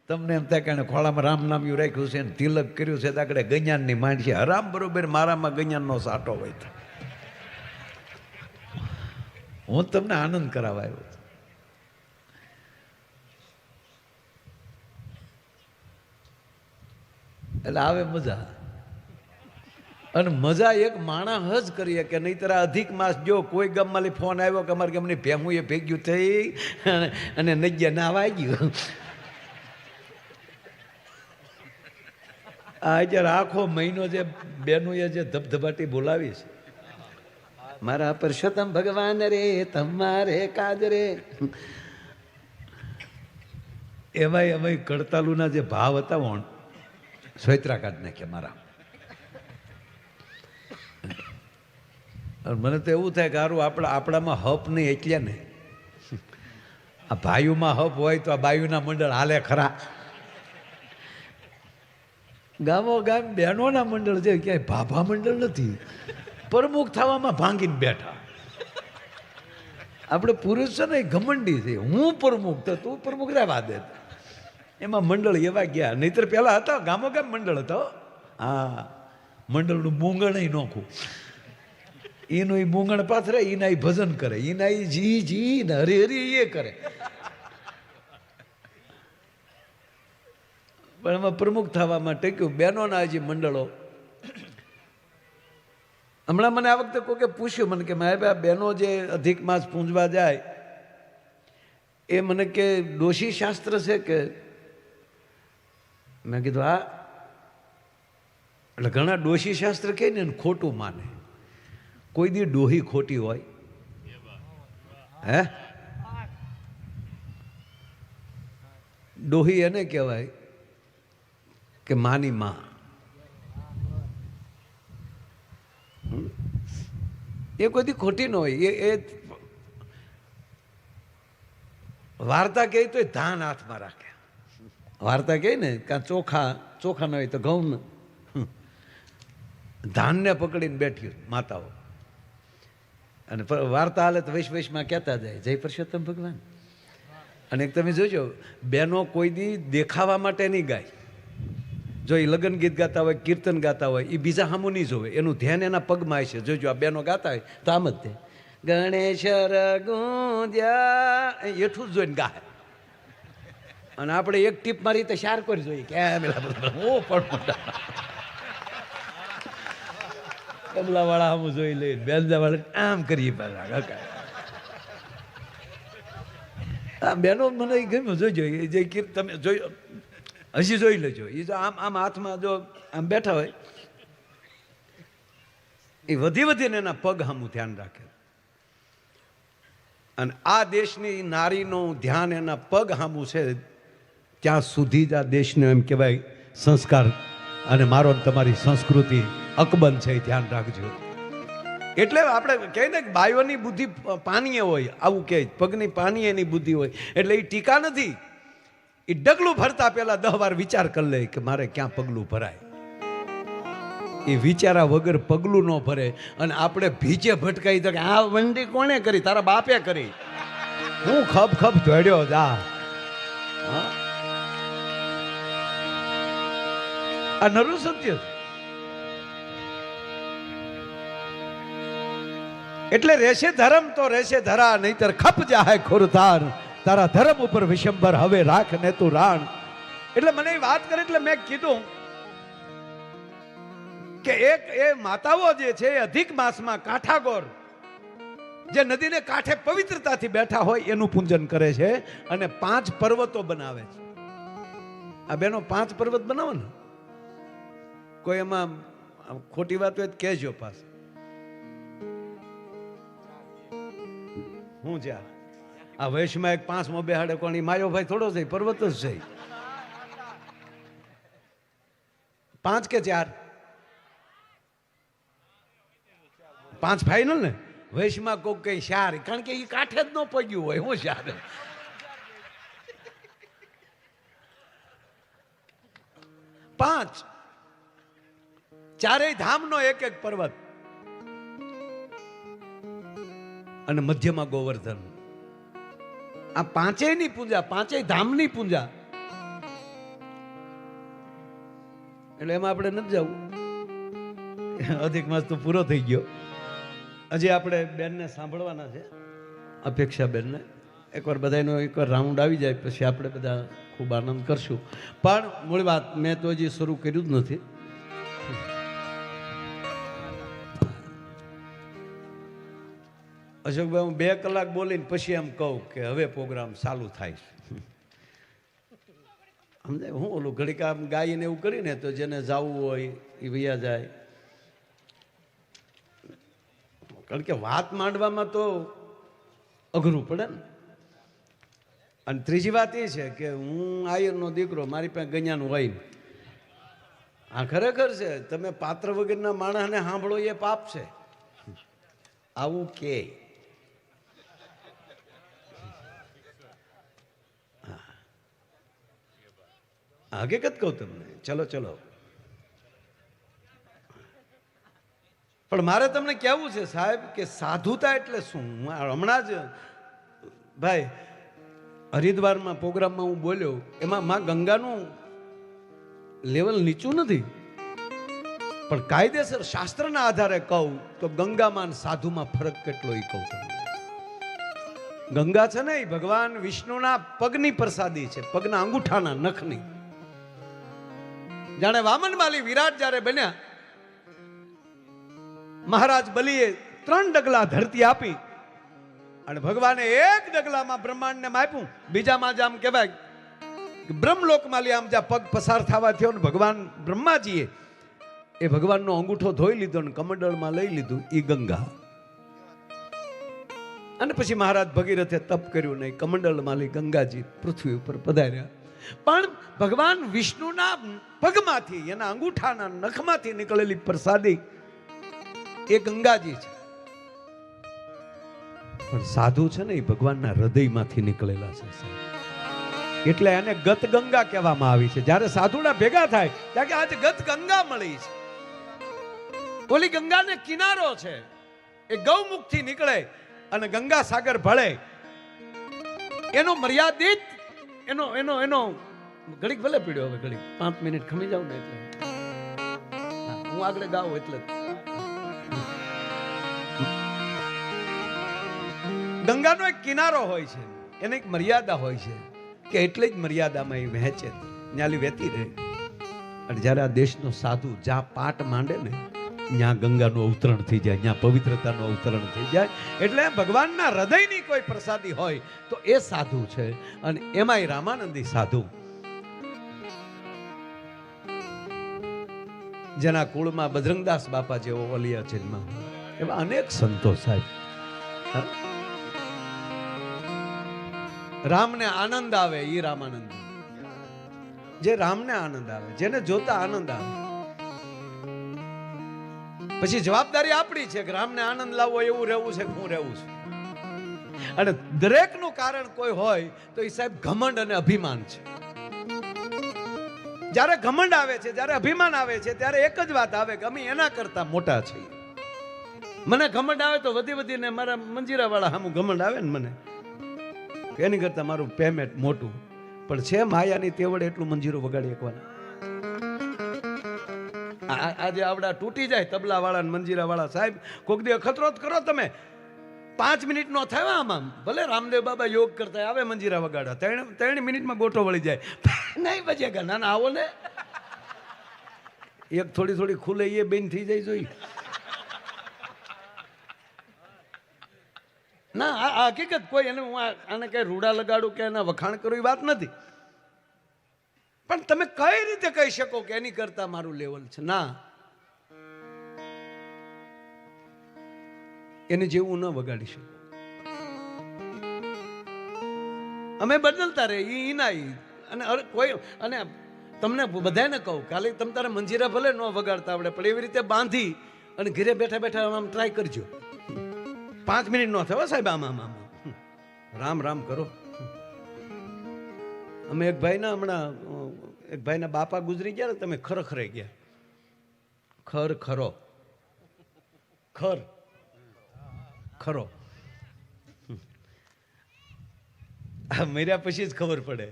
તમને એમ થાય કે ખોળામાં રામ નામ યુ રાખ્યું છે ને તિલક કર્યું છે આગળ ગજાનની માંડ છે. હરામ બરોબર મારામાં ગજાનનો સાટો હોય તો હું તમને આનંદ કરાવવા આવ્યો છું. એટલે આવે મજા. અને મજા એક માણસ જ કરીએ કે નહીં તરા અધિક માસ. જો કોઈ ગામમાં ફોન આવ્યો કે અમારા ગામની ભેમું એ ભેગ્યું થઈ અને નજ્યા ના આવી ગયું. આ અત્યારે આખો મહિનો જે બેનોએ જે ધબધબાટી બોલાવી છે, મારા પરસોત્તમ ભગવાન રે તમારે કાજ રે, એવાય એવાય કડતાલુના જે ભાવ હતા વણ સોયત્રા કાઢ નાખ્યા મારા. મને તો એવું થાય કે સારું આપણામાં હપ નહીં એટલે ને આ ભાઈઓમાં હપ હોય તો આ બાયુના મંડળ હાલે ખરા. ગામો ગામ બહેનોના મંડળ છે, ક્યાંય ભાભા મંડળ નથી. પ્રમુખ થવામાં ભાંગીને બેઠા. આપણે પુરુષ છે ને ઘમંડી છે, હું પ્રમુખ તો તું પ્રમુખ રહેવા દે. એમાં મંડળ એવા ગયા. નહીતર પેલા હતા ગામો ગામ મંડળ હતો. હા, મંડળનું મૂંગણ નોખું. એનું એ મૂંગણ પાથરે, એના એ ભજન કરે, એના એ જી જી ને હરી હરી એ કરે. પણ એમાં પ્રમુખ થવા માટે કહ્યું બહેનોના જે મંડળો. હમણાં મને આ વખતે કોકે પૂછ્યું મને કે મારે ભાઈ બહેનો જે અધિક માસ પૂંજવા જાય એ મને કે ડોશી શાસ્ત્ર છે કે? મેં કીધું હા. એટલે ઘણા ડોશી શાસ્ત્ર કહે ને ખોટું માને. કોઈ દી ડોહી ખોટી હોય? હે, ડોહી એને કહેવાય કે માની માં. એ કોઈ દી ખોટી ન હોય. એ વાર્તા કહે તો ધાન હાથમાં રાખે. વાર્તા કહે ને કાં ચોખા ન હોય તો ઘઉં ધાનને પકડીને બેઠી માતાઓ. અને વાર્તા હાલે તો વૈશ કહેતા જાય જય પરસોત્તમ ભગવાન. અને તમે જોજો બહેનો કોઈ દી દેખાવા માટે નહીં ગાય. જો એ લગ્ન ગીત ગાતા હોય, કીર્તન ગાતા હોય, એ બીજા સામું નહીં જોવે. એનું ધ્યાન એના પગમાં છે. જોજો આ બહેનો ગાતા હોય તો આમ જ તે ગણેશ ગુંદ્યા એઠું જ જોઈને ગાય. અને આપણે એક ટીપ મારી તો શાર કરી જોઈએ કે હું પણ કમલા વાળા આમ જોઈ લઈ, બેનજા વાળા આમ કરીએ પાછા. આ બહેનો મને ગમ્યું. જોઈજો જે કીર્તન તમે જોઈ હજી જોઈ લેજો. એ જો આમ આમ હાથમાં જો આમ બેઠા હોય એ વધી વધીને એના પગ સામું ધ્યાન રાખે. અને આ દેશની નારીનું ધ્યાન એના પગ સામું છે ત્યાં સુધી જ આ દેશને એમ કહેવાય સંસ્કાર અને મારો તમારી સંસ્કૃતિ અકબંધ છે. ધ્યાન રાખજો. એટલે આપણે કહે ને કે બાયોની બુદ્ધિ પાનીય હોય, આવું કહે પગની પાનીય એની બુદ્ધિ હોય. એટલે એ ટીકા નથી. એ ડગલું ભરતા પહેલા 10 વાર વિચાર કરી લે કે મારે ક્યાં પગલું ભરાય. એ વિચારા વગર પગલું ન ભરે. અને આપણે ભીચે ભટકાઈ તો કે આ વંડી કોણે કરી? તારા બાપે કરી. હું ખપ ખપ દોડ્યો જા. આ નરું સત્ય. એટલે રહેશે ધર્મ તો રહેશે ધરા, નહીતર ખપ જાહે ખુરતાર. તારા ધર્મ ઉપર વિશંબર હવે રાખ ને તું રાણ. એટલે મને એ વાત કરી એટલે મેં કીધું કે એક એ માતાઓ જે છે અધિક માસમાં કાંઠાગોર જે નદીને કાંઠે પવિત્રતાથી બેઠા હોય એનું પૂજન કરે છે અને 5 પર્વતો બનાવે છે. આ બેનો 5 પર્વત બનાવો ને. કોઈ એમાં ખોટી વાત હોય તો કહેજો પાસ. હું જ્યાં આ વૈશમાં એક 5મો બેહાડે કોણ? માયો ભાઈ થોડો છે, પર્વત જ છે. 5 કે 4? 5 ફાઈનલ ને. વૈશમાં કોક કઈ 4, કારણ કે એ કાંઠે જ ન પગ્યું હોય. હું 4 5 ચારેય ધામનો એક એક પર્વત અને મધ્યમાં ગોવર્ધન. આ પાંચેયની પૂજા, પાંચેય ધામની પૂજા એટલે એમાં આપણે નથી જવું. અધિક માસ તો પૂરો થઈ ગયો. હજી આપણે બેનને સાંભળવાના છે, અપેક્ષા બેનને. એકવાર બધાનો એકવાર રાઉન્ડ આવી જાય પછી આપણે બધા ખૂબ આનંદ કરશું. પણ મૂળ વાત મેં તો હજી શરૂ કર્યું જ નથી. અશોકભાઈ, હું 2 કલાક બોલીને પછી એમ કહું કે હવે પ્રોગ્રામ ચાલુ થાય છે. સમજાય? હું ઓલું ઘડીક આમ ગાઈને એવું કરીને તો જેને જવું હોય એ વૈયા જાય. કારણ કે વાત માંડવામાં તો અઘરું પડે ને. અને ત્રીજી વાત એ છે કે હું આયરનો દીકરો, મારી પાસે ગણ્યાનું હોય ને. આ ખરેખર છે. તમે પાત્ર વગરના માણસને સાંભળો એ પાપ છે. આવું કે હકીકત કહું તમને. ચલો ચલો, પણ મારે તમને કહેવું છે સાહેબ કે સાધુતા એટલે શું. હમણાં જ ભાઈ હરિદ્વારમાં પ્રોગ્રામમાં હું બોલ્યો, એમાં માં ગંગાનું લેવલ નીચું નથી, પણ કાયદેસર શાસ્ત્રના આધારે કહું તો ગંગામાં સાધુમાં ફરક કેટલો એ કહું તમને. ગંગા છે ને એ ભગવાન વિષ્ણુના પગની પ્રસાદી છે, પગના અંગૂઠાના નખની. જાણે વામનમાલી વિરાટ જ્યારે બન્યા, મહારાજ બલિએ 3 ડગલા ધરતી આપી અને ભગવાને 1 ડગલામાં બ્રહ્માંડને માપ્યું. બીજામાં જ આમ કહેવાય કે બ્રહ્મલોકમાં આમ જ્યાં પગ પસાર થવા થયો ને ભગવાન બ્રહ્માજીએ એ ભગવાનનો અંગૂઠો ધોઈ લીધો ને કમંડળમાં લઈ લીધું. એ ગંગા. અને પછી મહારાજ ભગીરથે તપ કર્યું નહીં, કમંડળમાં લઈ ગંગાજી પૃથ્વી ઉપર પધાર્યા. પણ ભગવાન વિષ્ણુના પગમાંથી, એના અંગૂઠાના નખમાંથી નીકળેલી પ્રસાદી એ ગંગાજી છે. પણ સાધુ છે ને એ ભગવાનના હૃદયમાંથી નીકળેલા છે. એટલે એને ગત ગંગા કહેવામાં આવી છે. જ્યારે સાધુડા ભેગા થાય ત્યાં કે આજે ગત ગંગા મળી છે. ઓલી ગંગાને કિનારો છે, એ ગૌમુખથી નીકળે અને ગંગા સાગર ભળે. એનો મર્યાદિત એનો એનો એનો ઘડીક ભલે પીડ્યો. હવે ઘડીક 5 મિનિટ ખમી જાવ ને એટલે હું આગળ ગાઉં એટલે. ગંગાનો એક કિનારો હોય છે, એને એક મર્યાદા હોય છે કે એટલી જ મર્યાદામાં એ વહેંચે, ન્યાલી વહેતી રહે. અને જ્યારે આ દેશનો સાધુ જ્યાં પાટ માંડે ને ત્યાં ગંગાનું અવતરણ થઈ જાય, ત્યાં પવિત્રતાનું અવતરણ થઈ જાય. એટલે ભગવાનના હૃદયની કોઈ પ્રસાદી હોય તો એ સાધુ છે. અને એમાંય રામાનંદી સાધુ, જેના કુળમાં બજરંગદાસ બાપા જેવો ઓલિયા જન્મ, એવા અનેક સંતો સાહેબ. રામને આનંદ આવે એ રામાનંદ, જે રામને આનંદ આવે, જેને જોતા આનંદ આવે. પછી જવાબદારી આપણી છે કે રામને આનંદ લાવવો, એવું રહેવું છે કે હું રહેવું છું. અને દરેકનું કારણ કોઈ હોય તો એ સાહેબ ઘમંડ અને અભિમાન છે. જ્યારે ઘમંડ આવે છે, જ્યારે અભિમાન આવે છે, ત્યારે એક જ વાત આવે કે અમે એના કરતા મોટા છીએ. મને ઘમંડ આવે તો વધી વધીને મારા મંજીરા વાળા સામું ઘમંડ આવે ને મને, એની કરતા મારું પેમેન્ટ મોટું. પણ છે માયાની તેવડે એટલું મંજીરો વગાડી શકવાના. આજે આવડા તૂટી જાય તબલા વાળા મંજીરા વાળા સાહેબ. કોક દી અખતરો જ કરો તમે, 5 મિનિટ નો થાય આમાં. ભલે રામદેવ બાબા યોગ કરતા આવે મંજીરા વગાડવા, 3 મિનિટમાં ગોટો વળી જાય. નહીં બચેગા. ના આવો ને, એક થોડી થોડી ખુલે એ બેન થઈ જાય જોઈ. ના આ હકીકત. કોઈ એને હું આને કઈ રૂડા લગાડું કે એના વખાણ કરું એ વાત નથી. પણ તમે કઈ રીતે કહી શકો કે એની કરતા મારું લેવલ છે? ના, એને જેવું ન વગાડી શકો. અમે બદલતા રહે ઈ ના. અને કોઈ, અને તમને બધાને કહું, કાલે તમે તારે મંજીરા ભલે ન વગાડતા આવડે, પણ એવી રીતે બાંધી અને ઘરે બેઠા બેઠા આમ ટ્રાય કરજો. 5 મિનિટ નો થયો સાહેબ. આમ રામ રામ કરો. અમે એક ભાઈના હમણાં એક ભાઈના બાપા ગુજરી ગયા ને, તમે ખરખરાઈ ગયા. ખર ખરો, ખર ખરો. આ મર્યા પછી જ ખબર પડે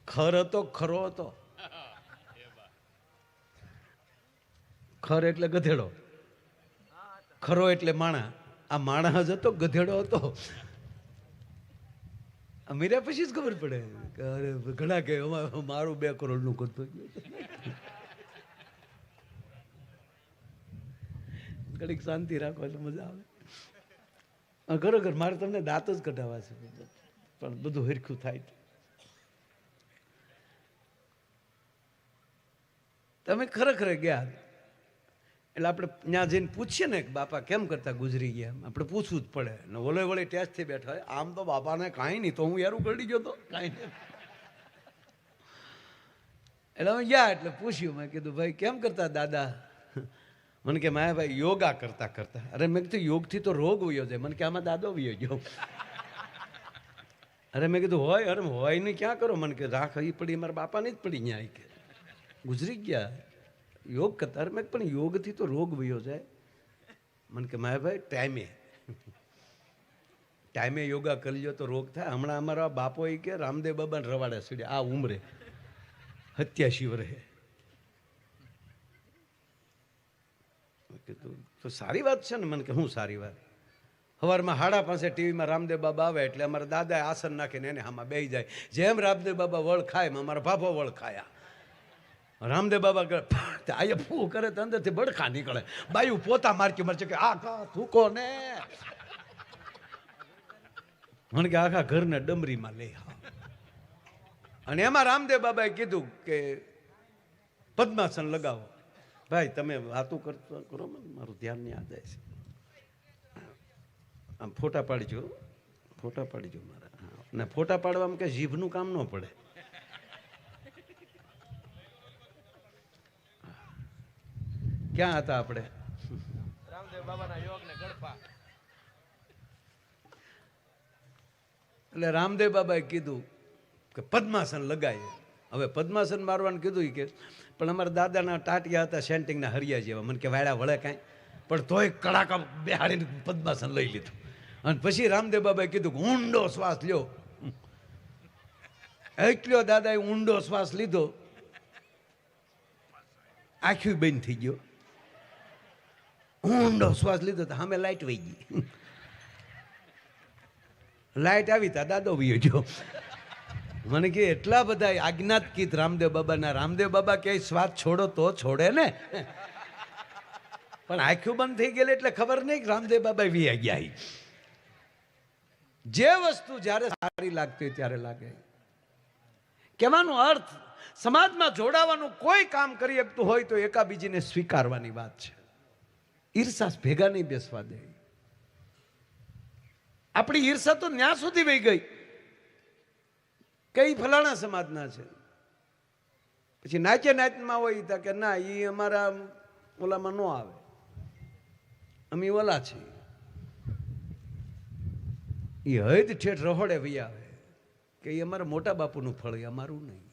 ખર હતો ખરો હતો. ખર એટલે ગધેડો, ખરો એટલે માણા. આ માણા જ હતો, ગધેડો હતો. મીરા પછી જ ખબર પડે કે અરે ઘણા કે મારું 2 કરોડનું કરતો ઘડીક શાંતિ રાખો એટલે મજા આવે. ખરેખર મારે તમને દાંત જ કઢાવવા છે, પણ બધું હરખું થાય. તમે ખરેખર ગયા એટલે આપણે ત્યાં જઈને પૂછીએ ને કે બાપા કેમ કરતા ગુજરી ગયા, આપણે પૂછવું જ પડે. ને ઓલે વળી ટેસ્ટથી બેઠા હોય, આમ તો બાપાને કાંઈ નહીં, તો હું યારું કરડી ગયો તો કાંઈ નહીં. એટલે અમે ગયા એટલે પૂછ્યું, મેં કીધું ભાઈ કેમ કરતા દાદા? મને કે માયા ભાઈ યોગા કરતા કરતા. અરે મેં કીધું યોગથી તો રોગ વયો જાય. મને કે આમાં દાદો વયો ગયો. અરે મેં કીધું હોય, અરે હોય નહીં ક્યાં કરો? મને કે રાખ એ પડી, મારા બાપાની જ પડી ત્યાં કે ગુજરી ગયા યોગ કરતા. અરે મેં પણ યોગથી તો રોગ વયો જાય. મને કે માયા ભાઈ ટાઈમે યોગા કરી લો તો રોગ થાય. હમણાં અમારા બાપો એ કે રામદેવ બાબાને રવાડે સીડ્યા આ ઉંમરે 87 વર્ષે. કીધું તો સારી વાત છે ને? મને કે હું સારી વાત? સવારમાં 5:30 ટીવીમાં રામદેવ બાબા આવે એટલે અમારા દાદાએ આસન નાખીને એને આમાં બેસી જાય. જેમ રામદેવ બાબા વળ ખાય અમારા ભાભો વળ ખાયા. રામદેવ બાબા કરે આયા ફૂ કરે તો અંદરથી બડખા નીકળે. બાયું પોતા મારકી મારશે કે આ કા થૂકો ને. મને કે આખા ઘરને ડમરીમાં લઈ આવ. અને એમાં રામદેવ બાબાએ કીધું કે પદ્માસન લગાવો. ભાઈ તમે વાતું કરતો કરો, મારું ધ્યાન નહીં આ જાય છે. આમ ફોટા પાડજો, ફોટા પાડજો મારા. અને ફોટા પાડવામાં કે જીભનું કામ ન પડે. ક્યાં હતા આપણે? રામદેવ બાબાના યોગ ને ગળફા. એટલે રામદેવ બાબાએ કીધું કે પદ્માસન લગાય. હવે પદ્માસન મારવાનું કીધું કે પણ અમારા દાદાના ટાટિયા હતા સેન્ટિંગના હરિયા જેવા. મને કે વાળા વળે કાંઈ, પણ તોય કડાકા બેહાડીને પદ્માસન લઈ લીધું. અને પછી રામદેવ બાબાએ કીધું કે ઊંડો શ્વાસ લ્યો. એટલો દાદાએ ઊંડો શ્વાસ લીધો, આંખ્યું બંધ થઈ ગયો. ઊંડો શ્વાસ લીધો તો સામે લાઈટ વહી ગઈ. લાઈટ આવી તા દાદો વહી ગયો. મને કે એટલા બધા આજ્ઞાત કીત રામદેવ બાબાના. રામદેવ બાબા કે શ્વાસ છોડો તો છોડે ને, પણ આંખું બંધ થઈ ગયેલી એટલે ખબર નહીં કે રામદેવ બાબા વી ગયા. જે વસ્તુ જ્યારે સારી લાગતી હોય ત્યારે લાગે. કહેવાનો અર્થ સમાજમાં જોડાવાનું કોઈ કામ કરી શકતું હોય તો એકાબીજીને સ્વીકારવાની વાત છે. ઈર્ષા ભેગા નહીં બેસવા દે. આપણી ઈર્ષા તો ન્યા સુધી વહી ગઈ કઈ ફલાણા સમાજના છે, પછી નાચે નાચમાં હોય કે ના એ અમારા ઓલામાં ન આવે, અમે ઓલા છીએ. એ હૈદ ઠેઠ રહોડે વહી આવે કે એ અમારા મોટા બાપુનું ફળ, એ અમારું નહીં.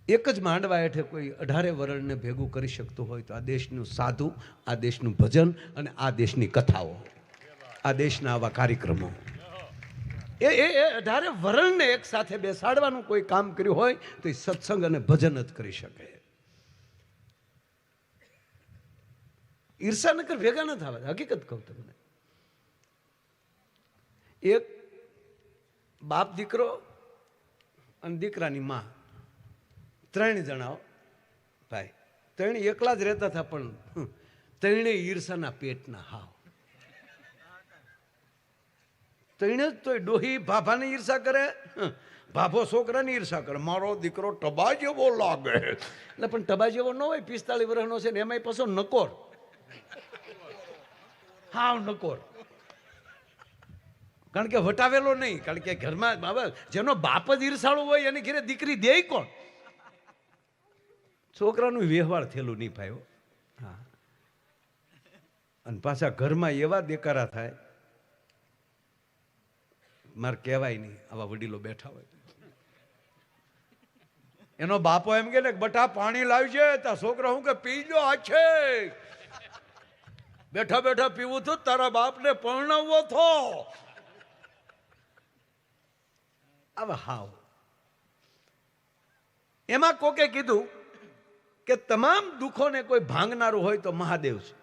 એક જ માંડવા હેઠે કોઈ 18 વરણને ભેગું કરી શકતું હોય તો આ દેશનું સાધુ, આ દેશનું ભજન અને આ દેશની કથાઓ, આ દેશના આવા કાર્યક્રમો, એ 18 વરણને એક સાથે બેસાડવાનું કોઈ કામ કર્યું હોય તો એ સત્સંગ અને ભજન જ કરી શકે. ઈર્ષા નકર ભેગા ન થવા. હકીકત કહું તમને, એક બાપ દીકરો અને દીકરાની માં, 3 જણાઓ ભાઈ, 3 એકલા જ રહેતા હતા, પણ 3 ઈર્ષાના પેટના હાવ. 3 જ તો ડોહી ભાભાની ઈર્ષા કરે, ભાભો છોકરાની ઈર્ષા કરે. મારો દીકરો ટબા જેવો લાગે, એટલે પણ ટબા જેવો ન હોય, 45 વર્ષનો છે ને એમાંય પાછો નકોર, હાવ નકોર. કારણ કે વટાવેલો નહીં, કારણ કે ઘરમાં જેનો બાપ જ ઈર્ષાળુ હોય એની ઘરે દીકરી દે કોણ? છોકરાનું વ્યવહાર થયેલું નહીં ભાઈઓ. હા, અને પાછા ઘરમાં એવા દેકારા થાય, મારે કહેવાય નહીં. આવા વડીલો બેઠા હોય, એનો બાપો એમ કે ને બટા પાણી લાવજે, તા છોકરા હું કે પીજો આ છે, બેઠા બેઠા પીવું છું, તારા બાપને પરણાવવો થો. આવા હાવ એમાં કોકે કીધું કે તમામ દુઃખોને કોઈ ભાંગનારું હોય તો મહાદેવ છે.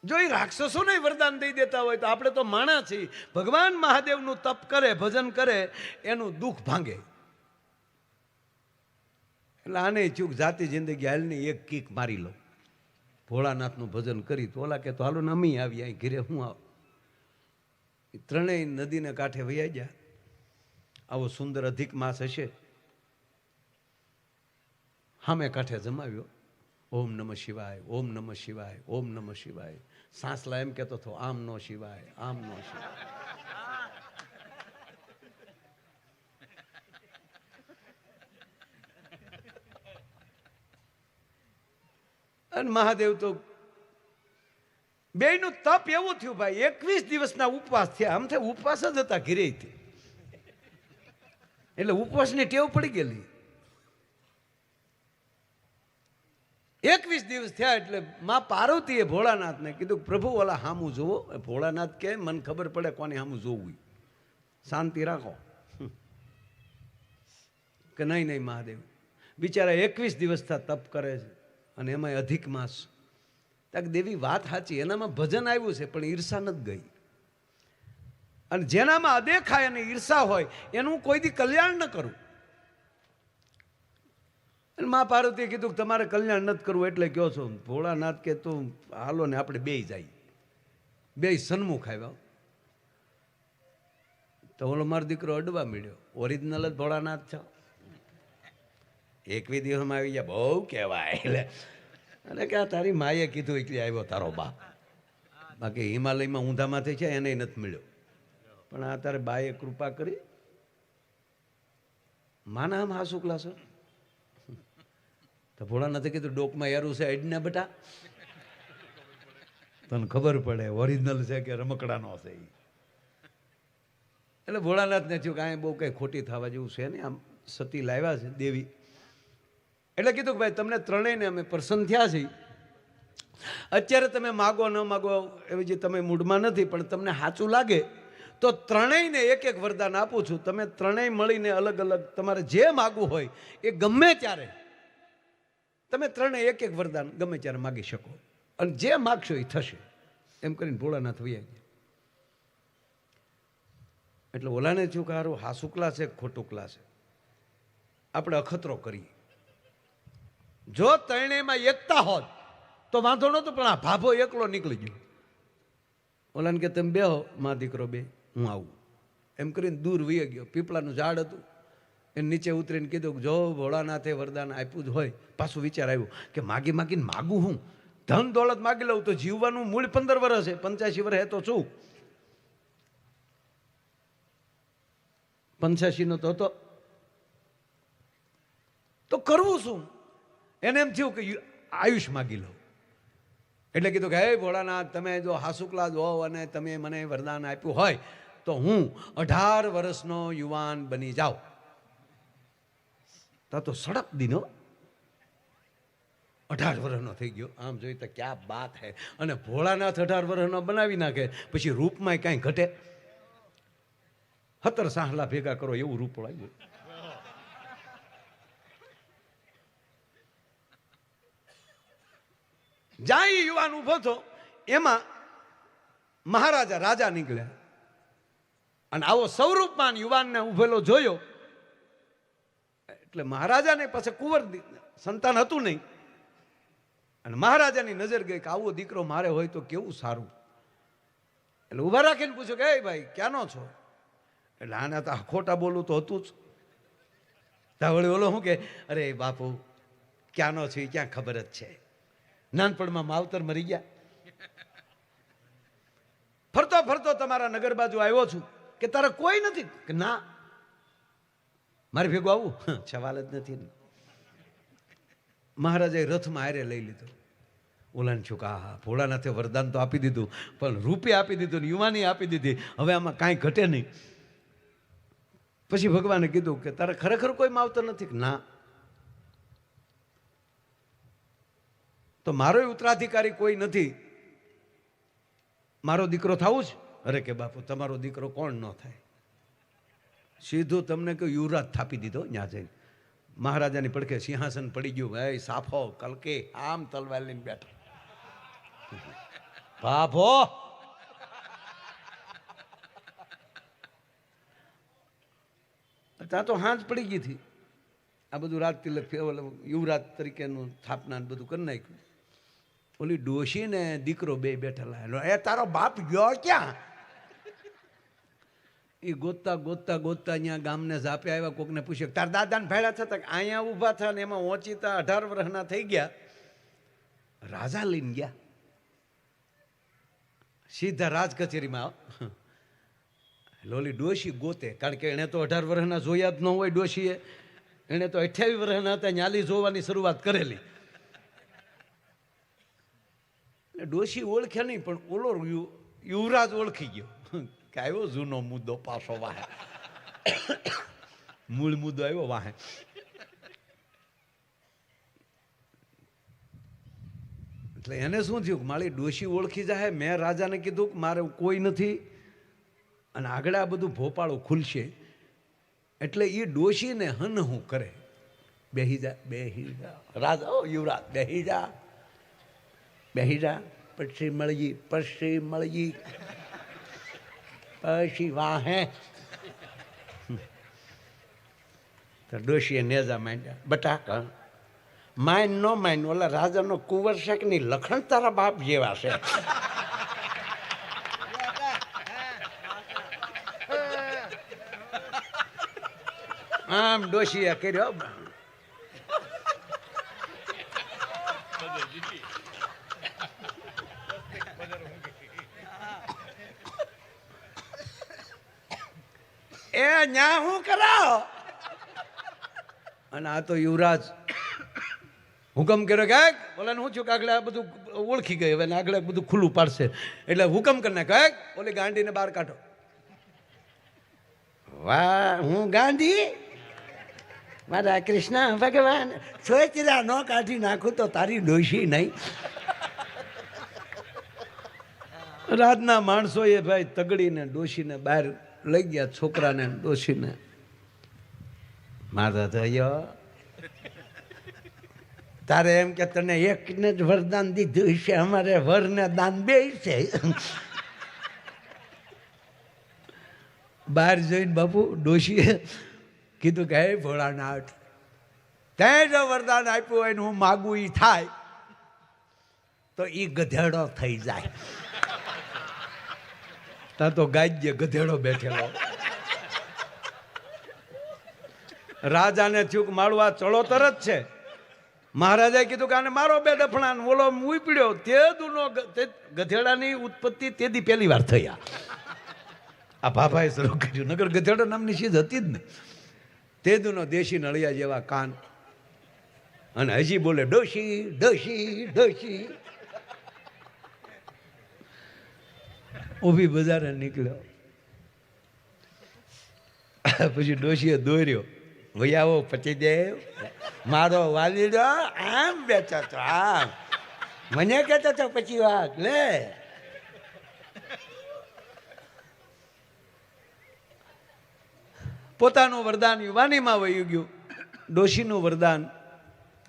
જો એ રાક્ષસોને વરદાન દઈ દેતા હોય તો આપણે તો માણા છીએ. ભગવાન મહાદેવનું તપ કરે, ભજન કરે, એનું દુઃખ ભાંગે. એટલે આને ચૂક જાતિ જિંદગી હાલની એક કીક મારી લો, ભોળાનાથનું ભજન કરી તો ઓલા કે તો હાલો ને અમી આવી અહીં ઘરે હું આવ. ત્રણેય નદીને કાંઠે વૈયા ગયા. આવો સુંદર અધિક માસ હશે, સામે કાંઠે જમાવ્યો. ઓમ નમઃ શિવાય, ઓમ નમઃ શિવાય, ઓમ નમઃ શિવાય. સાંસલા એમ કહેતો હતો આમ નો શિવાય, આમ નો શિવાય. અને મહાદેવ તો બેયનું તપ એવું થયું ભાઈ, 21 દિવસના ઉપવાસ થયા. આમ થાય ઉપવાસ જ હતા ઘીરેથી, એટલે ઉપવાસની ટેવ પડી ગયેલી. 21 દિવસ થયા એટલે માં પાર્વતીએ ભોળાનાથને કીધું પ્રભુ ઓલા હામું જોવો. ભોળાનાથ કે મને ખબર પડે કોને હામું જોવું, શાંતિ રાખો. કે નહીં નહીં મહાદેવ બિચારા 21 દિવસથી તપ કરે છે અને એમાં અધિક માસ. તક દેવી વાત સાચી, એનામાં ભજન આવ્યું છે પણ ઈર્ષા નથી ગઈ. અને જેનામાં અદેખાય અને ઈર્ષા હોય એનું કોઈ દી કલ્યાણ ન કરું. અને મા પાર્વતીએ કીધું કે તમારે કલ્યાણ નથી કરવું એટલે કહો છો. ભોળાનાથ કે તું હાલો ને આપણે બે જાય. બે સન્મુખ આવ્યા તો ઓલો મારો દીકરો અડવા મળ્યો. ઓરિજિનલ જ ભોળાનાથ છો, 21 દિવસમાં આવી ગયા બહુ કહેવાય. એટલે અને કે આ તારી માએ કીધું એટલે આવ્યો તારો બાપ, બાકી હિમાલયમાં ઊંધામાંથી છે એને નથી મળ્યો. પણ આ તારે બાએ કૃપા કરી. માના આમ હાસુ ક્લાસો તો ભોળાનાથે કીધું ડોકમાં યારું છે અડને બેટા, તને ખબર પડે ઓરિજિનલ છે કે રમકડાનો છે. એટલે ભોળાનાથને થયું કે આ બહુ કંઈ ખોટી થવા જેવું છે ને, આમ સતી લાવ્યા છે દેવી. એટલે કીધું કે ભાઈ તમને ત્રણેયને અમે પ્રસન્ન થયા છીએ. અત્યારે તમે માગો ન માગો એવી જે તમે મૂડમાં નથી, પણ તમને સાચું લાગે તો ત્રણેયને એક એક વરદાન આપું છું. તમે ત્રણેય મળીને અલગ અલગ તમારે જે માગવું હોય એ ગમે ત્યારે તમે ત્રણેય એક એક વરદાન ગમે ત્યારે માગી શકો, અને જે માગશો એ થશે. એમ કરીને ભોળાનાથ વૈયા ગયા. એટલે ઓલાને થયું કે હારું હાસુ ક્લાસ છે ખોટું ક્લાસ છે, આપણે અખતરો કરીએ. જો ત્રણેયમાં એકતા હોત તો વાંધો નહોતો, પણ આ ભાભો એકલો નીકળી ગયો. ઓલાને કે તમે બેહો મા દીકરો બે, હું આવું. એમ કરીને દૂર વહી ગયો. પીપળાનું ઝાડ હતું, એને નીચે ઉતરીને કીધું કે જો ભોળાનાથે વરદાન આપ્યું જ હોય. પાછું વિચાર આવ્યું કે માગી માગીને માગું હું, ધન દોલત માગી લઉં તો જીવવાનું મૂળ 15 વર્ષ છે, 85 વર્ષ હે તો શું, 85 નો તો હતો તો કરવું શું. એને એમ થયું કે આયુષ માગી લઉં. એટલે કીધું કે હે ભોળાનાથ તમે જો હાસુકલા જ હોવ અને તમે મને વરદાન આપ્યું હોય તો હું 18 વર્ષનો યુવાન બની જાઉં. તો સડક દીનો 18 વર્ષનો થઈ ગયો. આમ જોઈ તો ક્યાં બાત હે. અને ભોળાનાથ 18 વર્ષનો બનાવી નાખે પછી રૂપમાં કાંઈ ઘટે. 17 સાહલા ભેગા કરો એવું રૂપ લાગ્યું. જાય યુવાન ઉભો થયો, એમાં મહારાજા રાજા નીકળ્યા. અને આવો સ્વરૂપમાન યુવાનને ઉભેલો જોયો એટલે મહારાજાને પાસે કુંવર સંતાન હતું નહીં, અને મહારાજાની નજર ગઈ કે આવો દીકરો મારે હોય તો કેવું સારું. એટલે ઉભા રાખીને પૂછ્યું કે હે ભાઈ ક્યાંનો છો. એટલે આના તો ખોટા બોલું તો હતું જ. વળી ઓલો શું કે અરે બાપુ ક્યાંનો છે ક્યાં ખબર જ છે, નાનપણમાં માવતર મરી ગયા, ફરતો ફરતો તમારા નગર બાજુ આવ્યો છું. કે તારા કોઈ નથી. કે ના મારે ભેગું આવું સવાલ જ નથી. મહારાજાએ રથમાં હારે લઈ લીધો. ઓલાને છું કે હા ભોળાનાથે વરદાન તો આપી દીધું, પણ રૂપે આપી દીધું, યુવાની આપી દીધી, હવે આમાં કાંઈ ઘટે નહીં. પછી ભગવાને કીધું કે તારે ખરેખર કોઈ માવતર નથી. કે ના. તો મારો ઉત્તરાધિકારી કોઈ નથી, મારો દીકરો થવું છે. અરે કે બાપુ તમારો દીકરો કોણ ન થાય. સીધું તમને કે યુવરાજ થાપી દીધો ત્યાં જઈને. મહારાજાની પડખે સિંહાસન પડી ગયું, ભાઈ સાફો કલકે આમ તલવાર લઈને બેઠો, બાપો ત્યાં તો હાંજ પડી ગઈ હતી. આ બધું રાજ તિલક યુવરાજ તરીકેનું સ્થાપના બધું કરી નાખ્યું. ઓલી ડોશી ને દીકરો બે બેઠેલા, એ તારો બાપ ગયો ક્યાં? એ ગોતતા ગોતતા ગોતતા અહીંયા ગામને ઝાપે આવ્યા. કોકને પૂછ્યું તાર દાદાને ભેળા થતા, અહીંયા ઊભા થયા ને એમાં ઓચિતા 18 વર્ષના થઈ ગયા. રાજા લઈને ગયા સીધા રાજ કચેરીમાં. લોલી ડોશી ગોતે, કારણ કે એને તો 18 વર્ષના જોયા જ ન હોય. ડોશીએ એને તો 28 વર્ષના હતા ન્યાલી જોવાની શરૂઆત કરેલી. ડોશી ઓળખ્યા નહીં, પણ ઓલો યુવરાજ ઓળખી ગયો કે આવ્યો જૂનો મુદ્દો પાછો વાહે, મૂળ મુદ્દો આવ્યો વાહે. એટલે એને શું થયું કે મારી ડોશી ઓળખી જાય. મેં રાજાને કીધું કે મારે કોઈ નથી અને આગળ આ બધું ભોપાળું ખુલશે, એટલે એ ડોશીને હનહું કરે. બેહી જા બેહી જા રાજા, ઓ યુવરાજ બેહી જા બેહી જા, પછી મળજી પછી વાહે. તો ડોશીએ નેજા માંડ્યા, બટાકા માઇન નો માઇન, ઓલા રાજાનો કુંવર શેખ ની લખણ તારા બાપ જેવા છે. આમ ડોશીએ કર્યો. એ ન્યા હું કરાવો. અને આ તો યુવરાજ હુકમ કર્યો કે બોલે હું છું કે આગળ આ બધું ઓળખી ગઈ, હવે આગળ બધું ખુલ્લું પાડશે, એટલે હુકમ કરીને કહે ઓલી ગાંડીને બહાર કાઢો. વાહ, હું ગાંધી? મારા કૃષ્ણ ભગવાન, સોચરા ન કાઢી નાખું તો તારી ડોશી નહીં. રાતના માણસોએ ભાઈ તગડીને ડોશીને બહાર લઈ ગયા, છોકરાને ડોશીને. મારા થયો તારે એમ કે તને એકને જ વરદાન દીધું છે, અમારે વરને દાન બે છે. બહાર જોઈને બાપુ ડોશીએ કીધું કે હે ભોળાનાથ, તે જો વરદાન આપ્યું હોય ને હું માગું એ થાય તો એ ગધેડો થઈ જાય. ત્યાં તો ગાજ્ય ગધેડો બેઠેલો. રાજાને થયું કે મારું આ ચળોતર જ છે. મહારાજાએ કીધું કે આને મારો બે ડફણા, ઓલો ઉપડ્યો. તે દુનો ગધેડાની ઉત્પત્તિ તેદી પહેલી વાર થઈ. આ ભાભાએ શરૂ કર્યું, નગર ગધેડો નામની ચીજ હતી જ ને. તે દુનો દેશી નળિયા જેવા કાન, અને હજી બોલે ડોશી ડોશી ડોશી. ઊભી બજારે નીકળ્યો. પછી ડોશીએ દોર્યો, ભૈયાઓ પતિદેવ મારો વાલીડો આમ બેઠો તો આમ મને કહેતો તો પછી વાત લે. પોતાનું વરદાન યુવાનીમાં વહી ગયું, ડોશીનું વરદાન